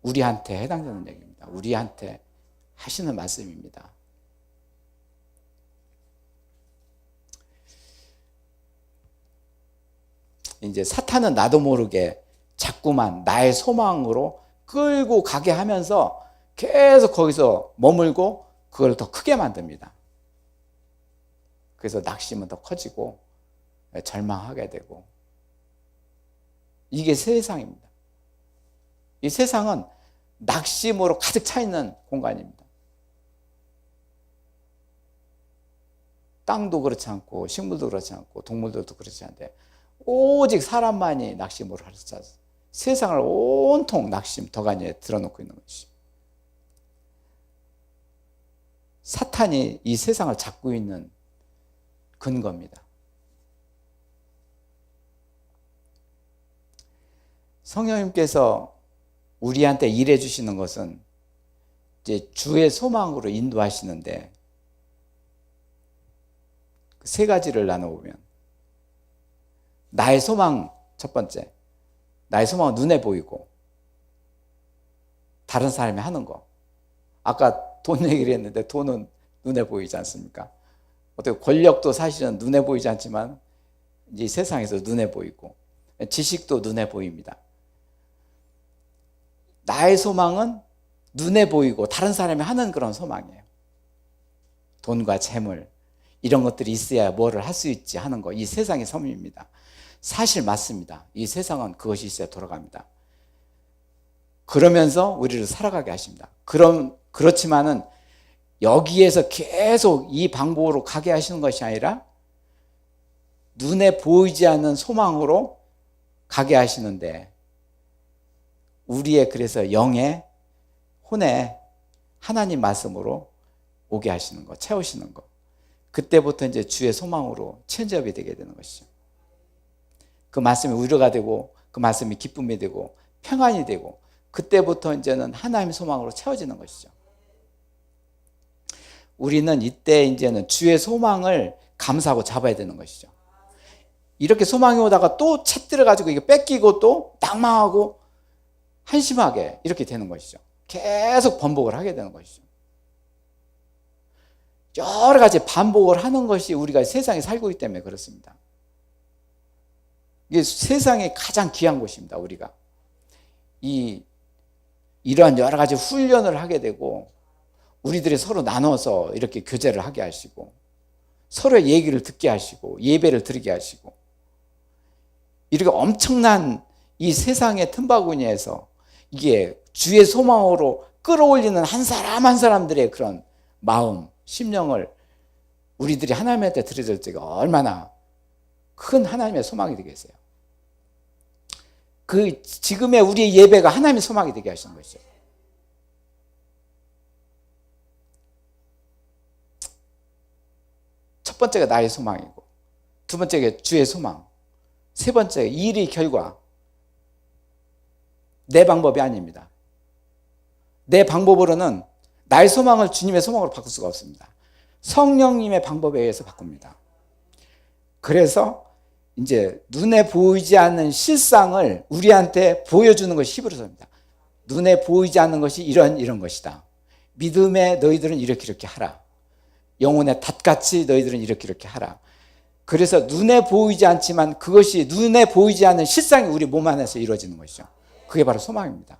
우리한테 해당되는 얘기입니다. 우리한테 하시는 말씀입니다. 이제 사탄은 나도 모르게 자꾸만 나의 소망으로 끌고 가게 하면서 계속 거기서 머물고 그걸 더 크게 만듭니다. 그래서 낙심은 더 커지고 절망하게 되고, 이게 세상입니다. 이 세상은 낙심으로 가득 차 있는 공간입니다. 땅도 그렇지 않고 식물도 그렇지 않고 동물들도 그렇지 않은데 오직 사람만이 낙심으로 핥아서 세상을 온통 낙심 덕안에 들어놓고 있는 것이죠. 사탄이 이 세상을 잡고 있는 근거입니다. 성령님께서 우리한테 일해 주시는 것은 이제 주의 소망으로 인도하시는데, 세 가지를 나눠보면, 나의 소망 첫 번째, 나의 소망은 눈에 보이고 다른 사람이 하는 거. 아까 돈 얘기를 했는데 돈은 눈에 보이지 않습니까? 어떻게 권력도 사실은 눈에 보이지 않지만 이 세상에서 눈에 보이고, 지식도 눈에 보입니다. 나의 소망은 눈에 보이고 다른 사람이 하는 그런 소망이에요. 돈과 재물 이런 것들이 있어야 뭐를 할 수 있지 하는 거, 이 세상의 섬입니다. 사실 맞습니다. 이 세상은 그것이 있어야 돌아갑니다. 그러면서 우리를 살아가게 하십니다. 그렇지만은 여기에서 계속 이 방법으로 가게 하시는 것이 아니라 눈에 보이지 않는 소망으로 가게 하시는데, 우리의 그래서 영의 혼에 하나님 말씀으로 오게 하시는 거, 채우시는 거. 그때부터 이제 주의 소망으로 체인지업이 되게 되는 것이죠. 그 말씀이 위로가 되고 그 말씀이 기쁨이 되고 평안이 되고, 그때부터 이제는 하나님의 소망으로 채워지는 것이죠. 우리는 이때 이제는 주의 소망을 감사하고 잡아야 되는 것이죠. 이렇게 소망이 오다가 또 채들어가지고 이게 뺏기고 또 낙망하고 한심하게 이렇게 되는 것이죠. 계속 반복을 하게 되는 것이죠. 여러 가지 반복을 하는 것이 우리가 세상에 살고 있기 때문에 그렇습니다. 이게 세상에 가장 귀한 곳입니다. 우리가 이러한 여러 가지 훈련을 하게 되고, 우리들이 서로 나눠서 이렇게 교제를 하게 하시고, 서로의 얘기를 듣게 하시고, 예배를 드리게 하시고, 이렇게 엄청난 이 세상의 틈바구니에서 이게 주의 소망으로 끌어올리는 한 사람 한 사람들의 그런 마음, 심령을 우리들이 하나님한테 드려질 때가 얼마나 큰 하나님의 소망이 되겠어요. 그 지금의 우리의 예배가 하나님의 소망이 되게 하시는 것이죠. 첫 번째가 나의 소망이고, 두 번째가 주의 소망, 세 번째가 일의 결과. 내 방법이 아닙니다. 내 방법으로는 나의 소망을 주님의 소망으로 바꿀 수가 없습니다. 성령님의 방법에 의해서 바꿉니다. 그래서 이제 눈에 보이지 않는 실상을 우리한테 보여주는 것이 히브리서입니다. 눈에 보이지 않는 것이 이런 것이다. 믿음에 너희들은 이렇게 하라. 영혼의 닷같이 너희들은 이렇게 하라. 그래서 눈에 보이지 않지만 그것이 눈에 보이지 않는 실상이 우리 몸 안에서 이루어지는 것이죠. 그게 바로 소망입니다.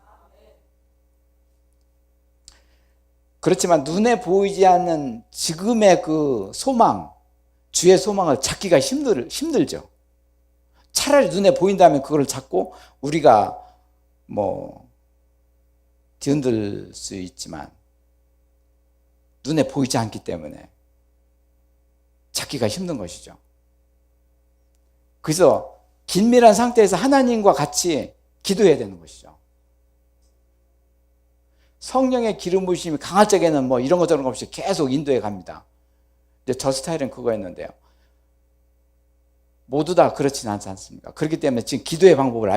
그렇지만 눈에 보이지 않는 지금의 그 소망, 주의 소망을 찾기가 힘들죠. 차라리 눈에 보인다면 그걸 잡고 우리가 뭐 뒤흔들 수 있지만 눈에 보이지 않기 때문에 찾기가 힘든 것이죠. 그래서 긴밀한 상태에서 하나님과 같이 기도해야 되는 것이죠. 성령의 기름 부으심이 강할 적에는 뭐 이런 것 저런 것 없이 계속 인도해 갑니다. 근데 저 스타일은 그거였는데요. 모두 다 그렇지는 않지 않습니까? 그렇기 때문에 지금 기도의 방법을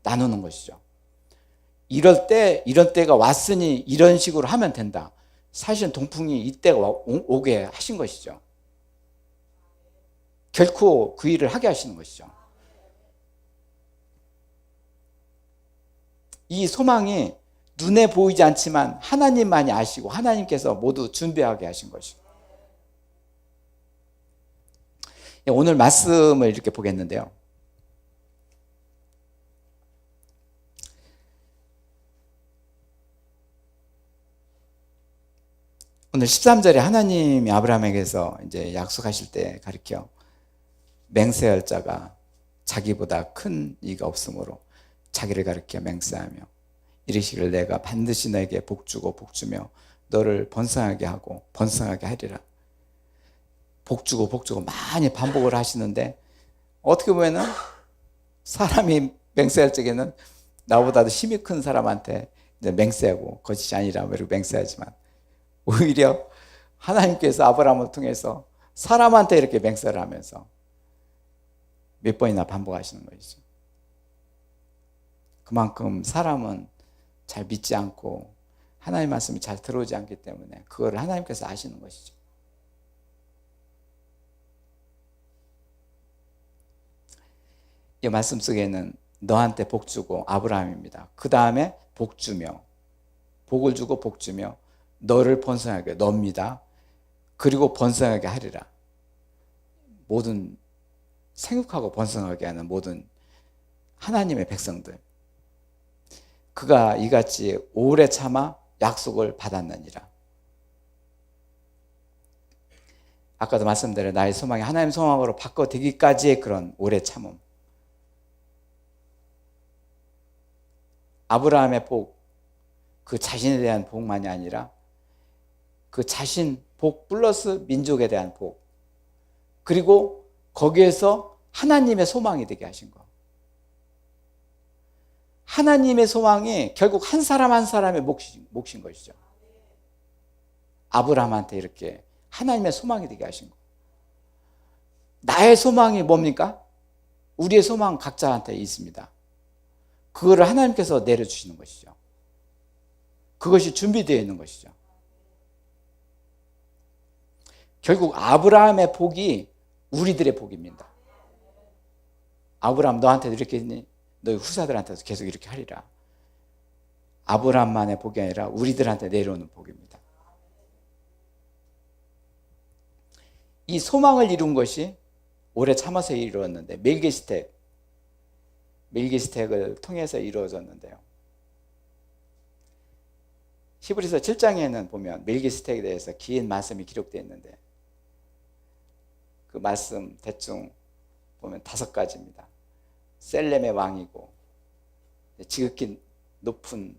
나누는 것이죠. 이럴 때, 이런 때가 왔으니 이런 식으로 하면 된다. 사실은 동풍이 이때가 오게 하신 것이죠. 결코 그 일을 하게 하시는 것이죠. 이 소망이 눈에 보이지 않지만 하나님만이 아시고 하나님께서 모두 준비하게 하신 것이죠. 오늘 말씀을 이렇게 보겠는데요. 오늘 13절에 하나님이 아브라함에게서 이제 약속하실 때 가르쳐 맹세할 자가 자기보다 큰 이가 없으므로 자기를 가르쳐 맹세하며 이르시기를 내가 반드시 너에게 복주고 복주며 너를 번성하게 하고 번성하게 하리라. 복주고 복주고 많이 반복을 하시는데 어떻게 보면은 사람이 맹세할 적에는 나보다도 힘이 큰 사람한테 이제 맹세하고 거짓이 아니라 이렇게 맹세하지만 오히려 하나님께서 아브라함을 통해서 사람한테 이렇게 맹세를 하면서 몇 번이나 반복하시는 것이죠. 그만큼 사람은 잘 믿지 않고 하나님 말씀이 잘 들어오지 않기 때문에 그거를 하나님께서 아시는 것이죠. 이 말씀 속에는 너한테 복 주고 아브라함입니다. 그 다음에 복 주며 복을 주고 복 주며 너를 번성하게 너입니다. 그리고 번성하게 하리라. 모든 생육하고 번성하게 하는 모든 하나님의 백성들 그가 이같이 오래 참아 약속을 받았느니라. 아까도 말씀드린 나의 소망이 하나님 소망으로 바꿔되기까지의 그런 오래 참음. 아브라함의 복, 그 자신에 대한 복만이 아니라 그 자신 복 플러스 민족에 대한 복, 그리고 거기에서 하나님의 소망이 되게 하신 것. 하나님의 소망이 결국 한 사람 한 사람의 몫인 것이죠. 아브라함한테 이렇게 하나님의 소망이 되게 하신 것. 나의 소망이 뭡니까? 우리의 소망 각자한테 있습니다. 그거를 하나님께서 내려주시는 것이죠. 그것이 준비되어 있는 것이죠. 결국 아브라함의 복이 우리들의 복입니다. 아브라함 너한테도 이렇게 했니? 너희 후사들한테도 계속 이렇게 하리라. 아브라함만의 복이 아니라 우리들한테 내려오는 복입니다. 이 소망을 이룬 것이 오래 참아서 이루어졌는데 멜기스덱을 통해서 이루어졌는데요. 히브리서 7장에는 보면 멜기스덱에 대해서 긴 말씀이 기록되어 있는데 그 말씀 대충 보면 5가지입니다. 셀렘의 왕이고 지극히 높은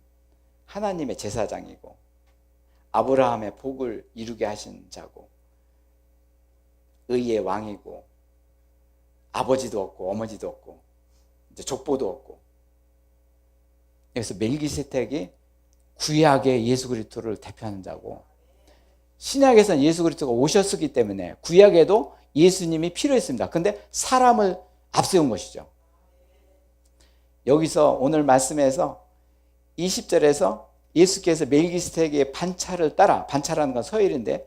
하나님의 제사장이고 아브라함의 복을 이루게 하신 자고 의의 왕이고 아버지도 없고 어머니도 없고 이제 족보도 없고. 그래서 멜기세덱이 구약의 예수 그리스도를 대표하는 자고 신약에서는 예수 그리스도가 오셨기 때문에 구약에도 예수님이 필요했습니다. 근데 사람을 앞세운 것이죠. 여기서 오늘 말씀에서 20절에서 예수께서 멜기세덱의 반차를 따라, 반차라는 건 서열인데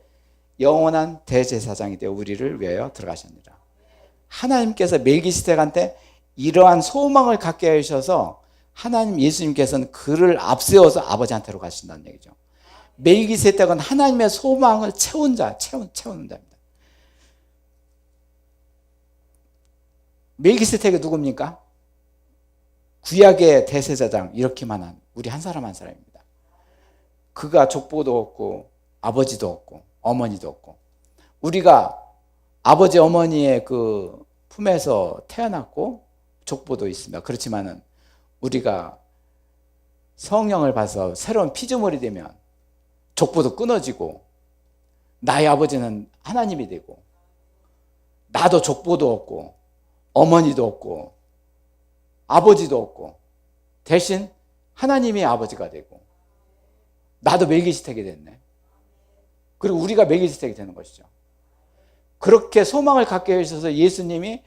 영원한 대제사장이 되어 우리를 위하여 들어가셨느니라. 하나님께서 멜기세덱한테 이러한 소망을 갖게 하셔서 하나님 예수님께서는 그를 앞세워서 아버지한테로 가신다는 얘기죠. 멜기세덱은 하나님의 소망을 채우는 자입니다. 멜기세덱이 누굽니까? 구약의 대제사장 이렇게만 한 우리 한 사람 한 사람입니다. 그가 족보도 없고 아버지도 없고 어머니도 없고 우리가 아버지 어머니의 그 품에서 태어났고 족보도 있습니다. 그렇지만은 우리가 성령을 받아서 새로운 피조물이 되면 족보도 끊어지고 나의 아버지는 하나님이 되고 나도 족보도 없고 어머니도 없고 아버지도 없고 대신 하나님이 아버지가 되고 나도 멜기세덱이 됐네. 그리고 우리가 멜기세덱이 되는 것이죠. 그렇게 소망을 갖게 해주셔서 예수님이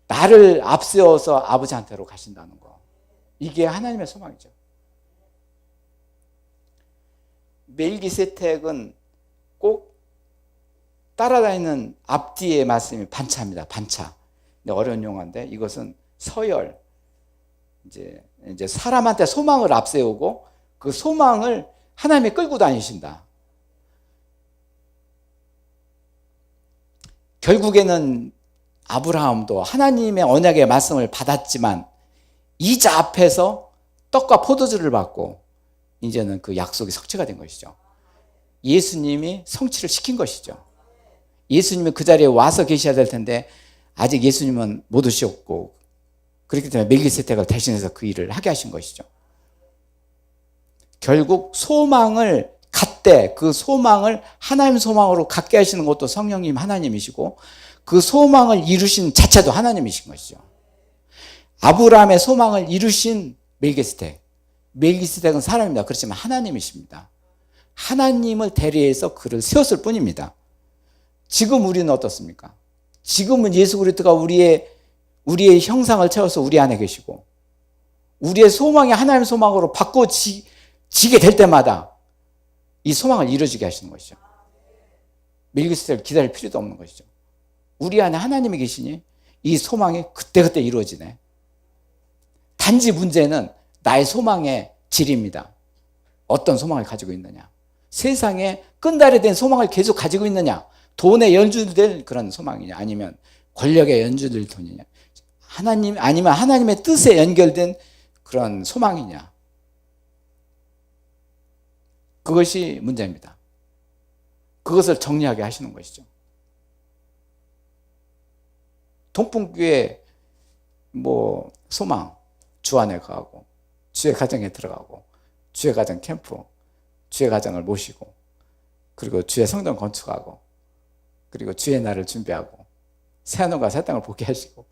나를 앞세워서 아버지한테로 가신다는 거. 이게 하나님의 소망이죠. 멜기세덱은 꼭 따라다니는 앞뒤의 말씀이 반차입니다. 반차. 어려운 용어인데 이것은 서열. 이제 사람한테 소망을 앞세우고 그 소망을 하나님이 끌고 다니신다. 결국에는 아브라함도 하나님의 언약의 말씀을 받았지만 이자 앞에서 떡과 포도주를 받고 이제는 그 약속이 성취가 된 것이죠. 예수님이 성취를 시킨 것이죠. 예수님이 그 자리에 와서 계셔야 될 텐데 아직 예수님은 못 오셨고 그렇기 때문에 멜기세덱을 대신해서 그 일을 하게 하신 것이죠. 결국 소망을 갖되 그 소망을 하나님 소망으로 갖게 하시는 것도 성령님 하나님이시고 그 소망을 이루신 자체도 하나님이신 것이죠. 아브라함의 소망을 이루신 멜기세덱. 멜기세덱은 사람입니다. 그렇지만 하나님이십니다. 하나님을 대리해서 그를 세웠을 뿐입니다. 지금 우리는 어떻습니까? 지금은 예수 그리스도가 우리의 형상을 채워서 우리 안에 계시고 우리의 소망이 하나님의 소망으로 바꿔지게 될 때마다 이 소망을 이루어지게 하시는 것이죠. 멜기세덱을 기다릴 필요도 없는 것이죠. 우리 안에 하나님이 계시니 이 소망이 그때그때 이루어지네. 단지 문제는 나의 소망의 질입니다. 어떤 소망을 가지고 있느냐. 세상에 끈달이 된 소망을 계속 가지고 있느냐. 돈에 연주될 그런 소망이냐. 아니면 권력에 연주될 돈이냐. 아니면 하나님의 뜻에 연결된 그런 소망이냐. 그것이 문제입니다. 그것을 정리하게 하시는 것이죠. 동풍교회 소망, 주 안에 가고 주의 가정에 들어가고 주의 가정 캠프, 주의 가정을 모시고 그리고 주의 성전 건축하고 그리고 주의 날을 준비하고 새 하늘과 새 땅을 보게 하시고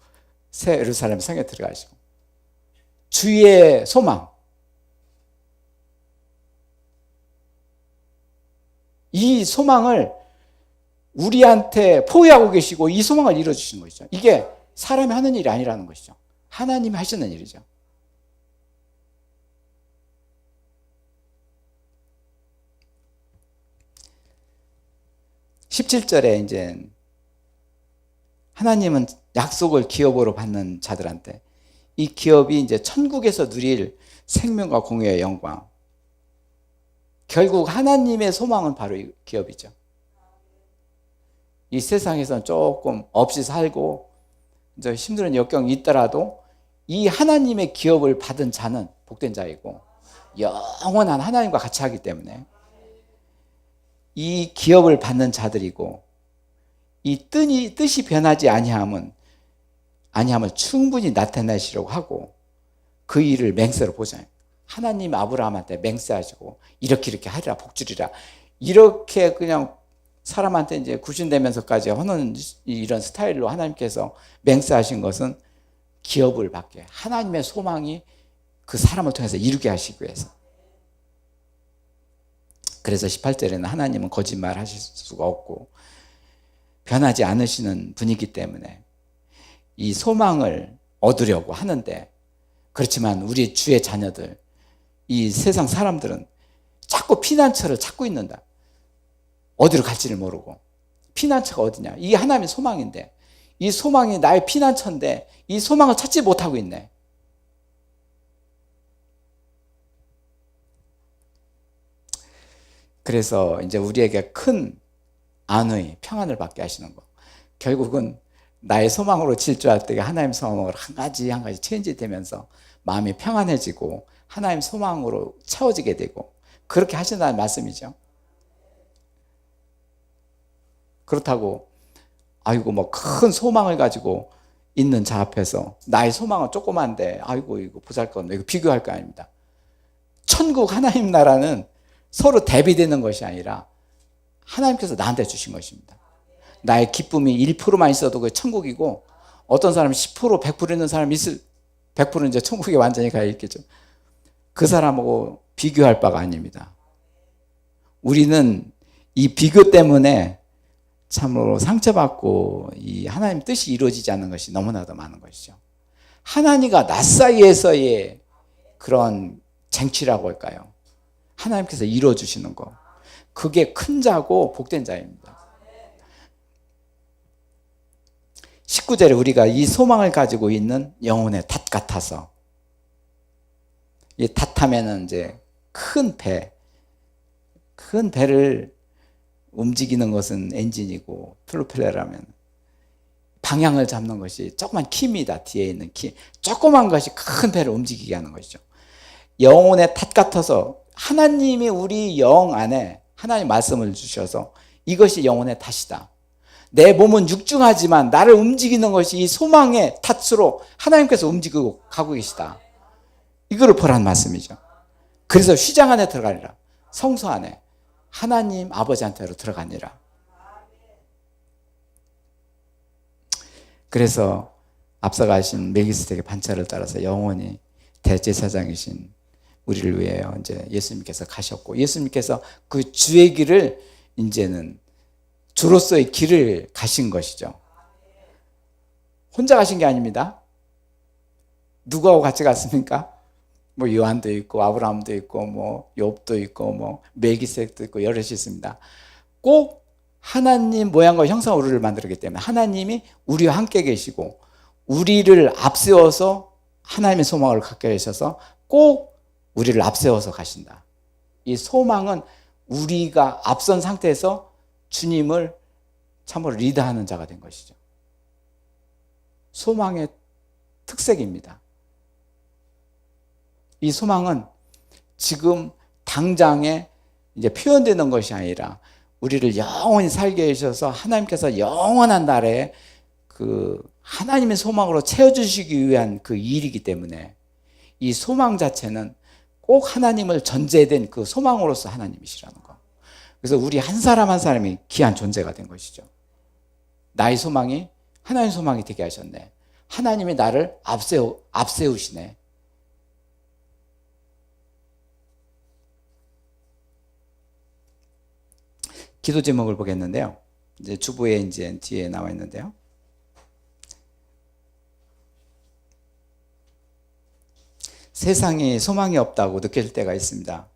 새 예루살렘 성에 들어가시고 주의 소망, 이 소망을 우리한테 포위하고 계시고 이 소망을 이루어주시는 것이죠. 이게 사람이 하는 일이 아니라는 것이죠. 하나님이 하시는 일이죠. (17절에) 이제 하나님은 약속을 기업으로 받는 자들한테 이 기업이 이제 천국에서 누릴 생명과 공의의 영광. 결국 하나님의 소망은 바로 이 기업이죠. 이 세상에서는 조금 없이 살고 이제 힘든 역경이 있더라도 이 하나님의 기업을 받은 자는 복된 자이고 영원한 하나님과 같이 하기 때문에 이 기업을 받는 자들이고 이 뜻이 변하지 아니함을 충분히 나타내시려고 하고 그 일을 맹세로 보잖아요. 하나님 아브라함한테 맹세하시고 이렇게 하리라 복주리라 이렇게 그냥 사람한테 이제 구신되면서까지 하는 이런 스타일로 하나님께서 맹세하신 것은 기업을 받게 하나님의 소망이 그 사람을 통해서 이루게 하시기 위해서. 그래서 18절에는 하나님은 거짓말 하실 수가 없고 변하지 않으시는 분이기 때문에 이 소망을 얻으려고 하는데 그렇지만 우리 주의 자녀들 이 세상 사람들은 자꾸 피난처를 찾고 있는다. 어디로 갈지를 모르고 피난처가 어디냐. 이게 하나님의 소망인데 이 소망이 나의 피난처인데 이 소망을 찾지 못하고 있네. 그래서 이제 우리에게 큰 안의 평안을 받게 하시는 거. 결국은 나의 소망으로 질주할 때 하나님 소망으로 한 가지 체인지되면서 마음이 평안해지고 하나님 소망으로 채워지게 되고 그렇게 하신다는 말씀이죠. 그렇다고 아이고 큰 소망을 가지고 있는 자 앞에서 나의 소망은 조그만데 아이고 이거 보잘것없네 이거 비교할 거 아닙니다. 천국 하나님 나라는 서로 대비되는 것이 아니라 하나님께서 나한테 주신 것입니다. 나의 기쁨이 1%만 있어도 그게 천국이고 어떤 사람은 10% 100% 있는 사람이 있을 100%는 이제 천국에 완전히 가 있겠죠. 그 사람하고 비교할 바가 아닙니다. 우리는 이 비교 때문에 참으로 상처받고 이 하나님 뜻이 이루어지지 않는 것이 너무나도 많은 것이죠. 하나님과 나 사이에서의 그런 쟁취라고 할까요? 하나님께서 이루어주시는 거. 그게 큰 자고 복된 자입니다. 19절에 우리가 이 소망을 가지고 있는 영혼의 탓 같아서, 이 탓하면은 이제 큰 배를 움직이는 것은 엔진이고 프로펠러라면 방향을 잡는 것이 조그만 키입니다. 뒤에 있는 키. 조그만 것이 큰 배를 움직이게 하는 것이죠. 영혼의 탓 같아서 하나님이 우리 영 안에 하나님 말씀을 주셔서 이것이 영혼의 탓이다. 내 몸은 육중하지만 나를 움직이는 것이 이 소망의 탓으로 하나님께서 움직이고 가고 계시다. 이거를 보란 말씀이죠. 그래서 휘장 안에 들어가니라. 성소 안에 하나님 아버지한테로 들어가니라. 그래서 앞서가신 멜기스덱의 반차를 따라서 영원히 대제사장이신 우리를 위하여 이제 예수님께서 가셨고, 예수님께서 그 주의 길을 이제는 주로서의 길을 가신 것이죠. 혼자 가신 게 아닙니다. 누구하고 같이 갔습니까? 뭐 요한도 있고 아브라함도 있고 뭐 욥도 있고 뭐 멜기세덱도 있고 여럿이 있습니다. 꼭 하나님 모양과 형상으로 우리를 만들었기 때문에 하나님이 우리와 함께 계시고 우리를 앞세워서 하나님의 소망을 갖게 하셔서 꼭 우리를 앞세워서 가신다. 이 소망은 우리가 앞선 상태에서 주님을 참으로 리드하는 자가 된 것이죠. 소망의 특색입니다. 이 소망은 지금 당장에 이제 표현되는 것이 아니라 우리를 영원히 살게 해주셔서 하나님께서 영원한 날에 그 하나님의 소망으로 채워주시기 위한 그 일이기 때문에 이 소망 자체는 꼭 하나님을 전제된 그 소망으로서 하나님이시라는 거. 그래서 우리 한 사람 한 사람이 귀한 존재가 된 것이죠. 나의 소망이 하나님 소망이 되게 하셨네. 하나님이 나를 앞세우시네. 기도 제목을 보겠는데요. 이제 주보에 이제 뒤에 나와 있는데요. 세상에 소망이 없다고 느낄 때가 있습니다.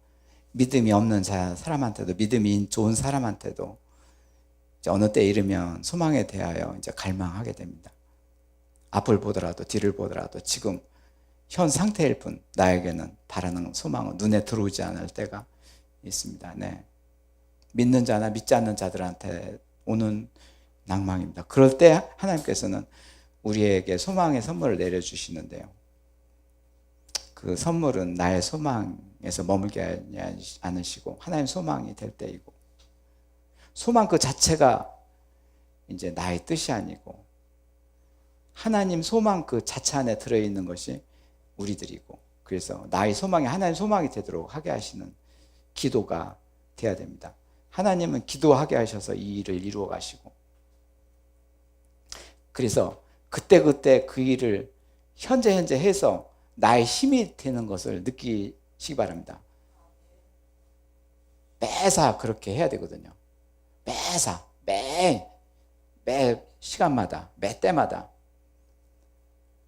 믿음이 없는 사람한테도, 믿음이 좋은 사람한테도 어느 때 이르면 소망에 대하여 이제 갈망하게 됩니다. 앞을 보더라도 뒤를 보더라도 지금 현 상태일 뿐 나에게는 바라는 소망은 눈에 들어오지 않을 때가 있습니다. 네. 믿는 자나 믿지 않는 자들한테 오는 낭망입니다. 그럴 때 하나님께서는 우리에게 소망의 선물을 내려주시는데요. 그 선물은 나의 소망에서 머물게 하지 않으시고 하나님 소망이 될 때이고, 소망 그 자체가 이제 나의 뜻이 아니고 하나님 소망 그 자체 안에 들어있는 것이 우리들이고, 그래서 나의 소망이 하나님 소망이 되도록 하게 하시는 기도가 돼야 됩니다. 하나님은 기도하게 하셔서 이 일을 이루어 가시고, 그래서 그때그때 그 일을 현재 해서 나의 힘이 되는 것을 느끼시기 바랍니다. 매사 그렇게 해야 되거든요. 매사, 매 시간마다, 매 때마다.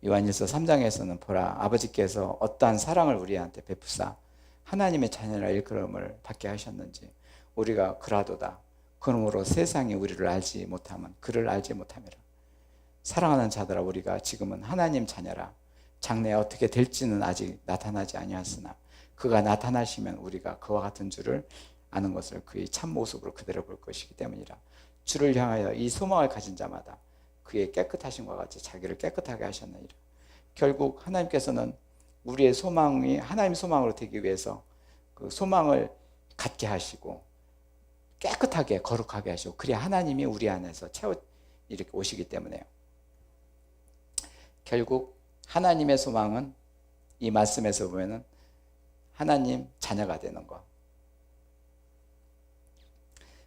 요한일서 3장에서는 보라, 아버지께서 어떠한 사랑을 우리한테 베푸사 하나님의 자녀라 일컬음을 받게 하셨는지 우리가 그라도다. 그러므로 세상이 우리를 알지 못하면 그를 알지 못함이라. 사랑하는 자들아, 우리가 지금은 하나님 자녀라. 장래에 어떻게 될지는 아직 나타나지 아니하였으나 그가 나타나시면 우리가 그와 같은 줄을 아는 것을 그의 참모습으로 그대로 볼 것이기 때문이라. 주를 향하여 이 소망을 가진 자마다 그의 깨끗하심과 같이 자기를 깨끗하게 하셨느니라. 결국 하나님께서는 우리의 소망이 하나님 소망으로 되기 위해서 그 소망을 갖게 하시고 깨끗하게 거룩하게 하시고, 그래야 하나님이 우리 안에서 채워 이렇게 오시기 때문에요. 결국 하나님의 소망은 이 말씀에서 보면은 하나님 자녀가 되는 것.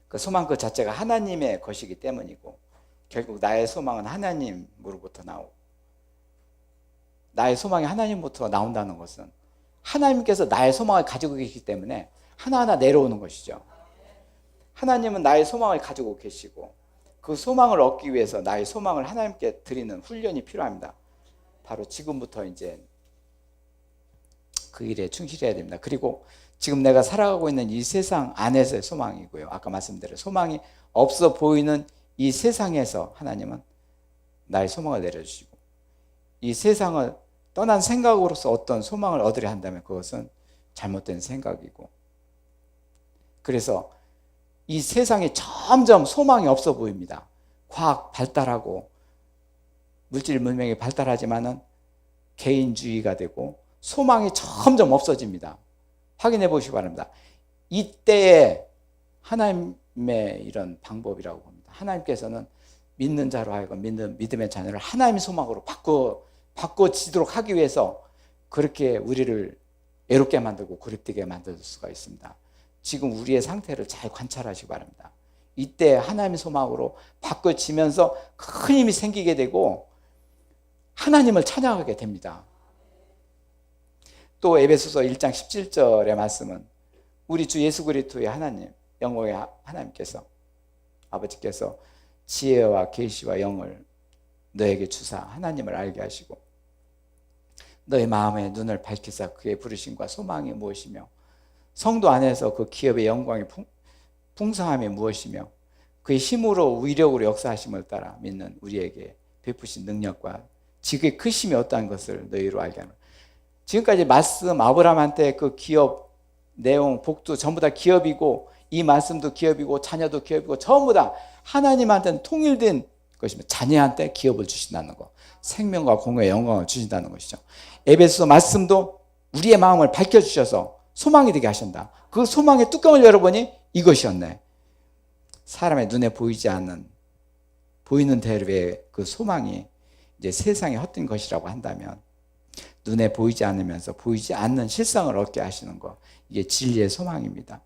그 소망 그 자체가 하나님의 것이기 때문이고, 결국 나의 소망은 하나님으로부터 나오고, 나의 소망이 하나님부터 나온다는 것은 하나님께서 나의 소망을 가지고 계시기 때문에 하나하나 내려오는 것이죠. 하나님은 나의 소망을 가지고 계시고, 그 소망을 얻기 위해서 나의 소망을 하나님께 드리는 훈련이 필요합니다. 바로 지금부터 이제 그 일에 충실해야 됩니다. 그리고 지금 내가 살아가고 있는 이 세상 안에서의 소망이고요. 아까 말씀드린 소망이 없어 보이는 이 세상에서 하나님은 나의 소망을 내려주시고, 이 세상을 떠난 생각으로서 어떤 소망을 얻으려 한다면 그것은 잘못된 생각이고, 그래서 이 세상이 점점 소망이 없어 보입니다. 과학 발달하고 물질 문명이 발달하지만은 개인주의가 되고 소망이 점점 없어집니다. 확인해 보시기 바랍니다. 이때에 하나님의 이런 방법이라고 봅니다. 하나님께서는 믿는 자로 하여금 믿음의 자녀를 하나님의 소망으로 바꿔지도록 하기 위해서 그렇게 우리를 애롭게 만들고 고립되게 만들 수가 있습니다. 지금 우리의 상태를 잘 관찰하시기 바랍니다. 이때 하나님의 소망으로 바꿔지면서 큰 힘이 생기게 되고 하나님을 찬양하게 됩니다. 또 에베소서 1장 17절의 말씀은 우리 주 예수 그리스도의 하나님, 영광의 하나님께서, 아버지께서 지혜와 계시와 영을 너에게 주사 하나님을 알게 하시고 너의 마음의 눈을 밝히사 그의 부르심과 소망이 무엇이며 성도 안에서 그 기업의 영광이 풍성함이 무엇이며 그의 힘으로 위력으로 역사하심을 따라 믿는 우리에게 베푸신 능력과 지극히 크심이 어떠한 것을 너희로 알게 하노라. 지금까지 말씀 아브라함한테 그 기업 내용 복도 전부 다 기업이고, 이 말씀도 기업이고 자녀도 기업이고 전부 다 하나님한테는 통일된 것입니다. 자녀한테 기업을 주신다는 것, 생명과 공의 영광을 주신다는 것이죠. 에베소서 말씀도 우리의 마음을 밝혀주셔서 소망이 되게 하신다. 그 소망의 뚜껑을 열어보니 이것이었네. 사람의 눈에 보이지 않는, 보이는 대로의 그 소망이 이제 세상에 헛된 것이라고 한다면, 눈에 보이지 않으면서 보이지 않는 실상을 얻게 하시는 것, 이게 진리의 소망입니다.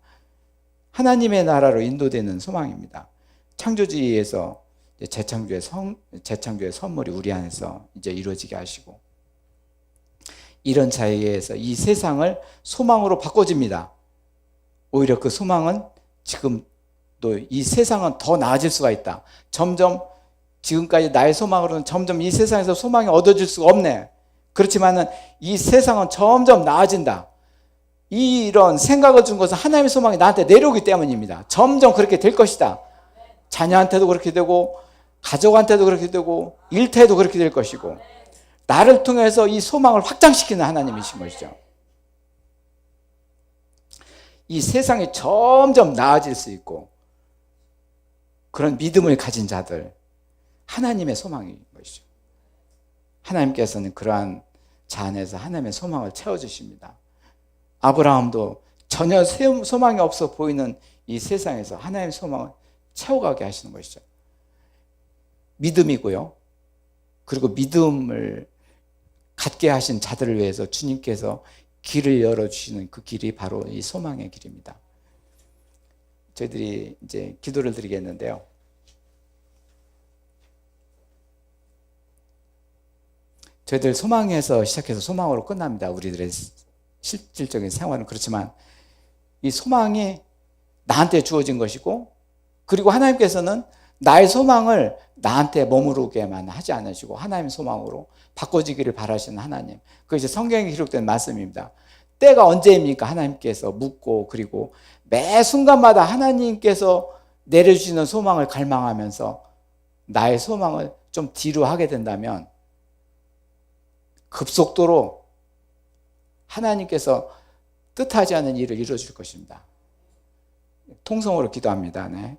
하나님의 나라로 인도되는 소망입니다. 창조주의에서 재창조의 선물이 우리 안에서 이제 이루어지게 하시고, 이런 자유에 의해서 이 세상을 소망으로 바꿔집니다. 오히려 그 소망은 지금 또 이 세상은 더 나아질 수가 있다. 점점 지금까지 나의 소망으로는 점점 이 세상에서 소망이 얻어질 수가 없네. 그렇지만은 이 세상은 점점 나아진다. 이런 생각을 준 것은 하나님의 소망이 나한테 내려오기 때문입니다. 점점 그렇게 될 것이다. 자녀한테도 그렇게 되고 가족한테도 그렇게 되고 일터에도 그렇게 될 것이고, 나를 통해서 이 소망을 확장시키는 하나님이신 것이죠. 이 세상이 점점 나아질 수 있고 그런 믿음을 가진 자들, 하나님의 소망인 것이죠. 하나님께서는 그러한 자 안에서 하나님의 소망을 채워주십니다. 아브라함도 전혀 소망이 없어 보이는 이 세상에서 하나님의 소망을 채워가게 하시는 것이죠. 믿음이고요. 그리고 믿음을 갖게 하신 자들을 위해서 주님께서 길을 열어주시는 그 길이 바로 이 소망의 길입니다. 저희들이 이제 기도를 드리겠는데요. 저희들 소망에서 시작해서 소망으로 끝납니다. 우리들의 실질적인 생활은. 그렇지만 이 소망이 나한테 주어진 것이고, 그리고 하나님께서는 나의 소망을 나한테 머무르게만 하지 않으시고 하나님의 소망으로 바꿔지기를 바라시는 하나님, 그것이 성경에 기록된 말씀입니다. 때가 언제입니까? 하나님께서 묻고, 그리고 매 순간마다 하나님께서 내려주시는 소망을 갈망하면서 나의 소망을 좀 뒤로 하게 된다면 급속도로 하나님께서 뜻하지 않은 일을 이루어줄 것입니다. 통성으로 기도합니다. 네.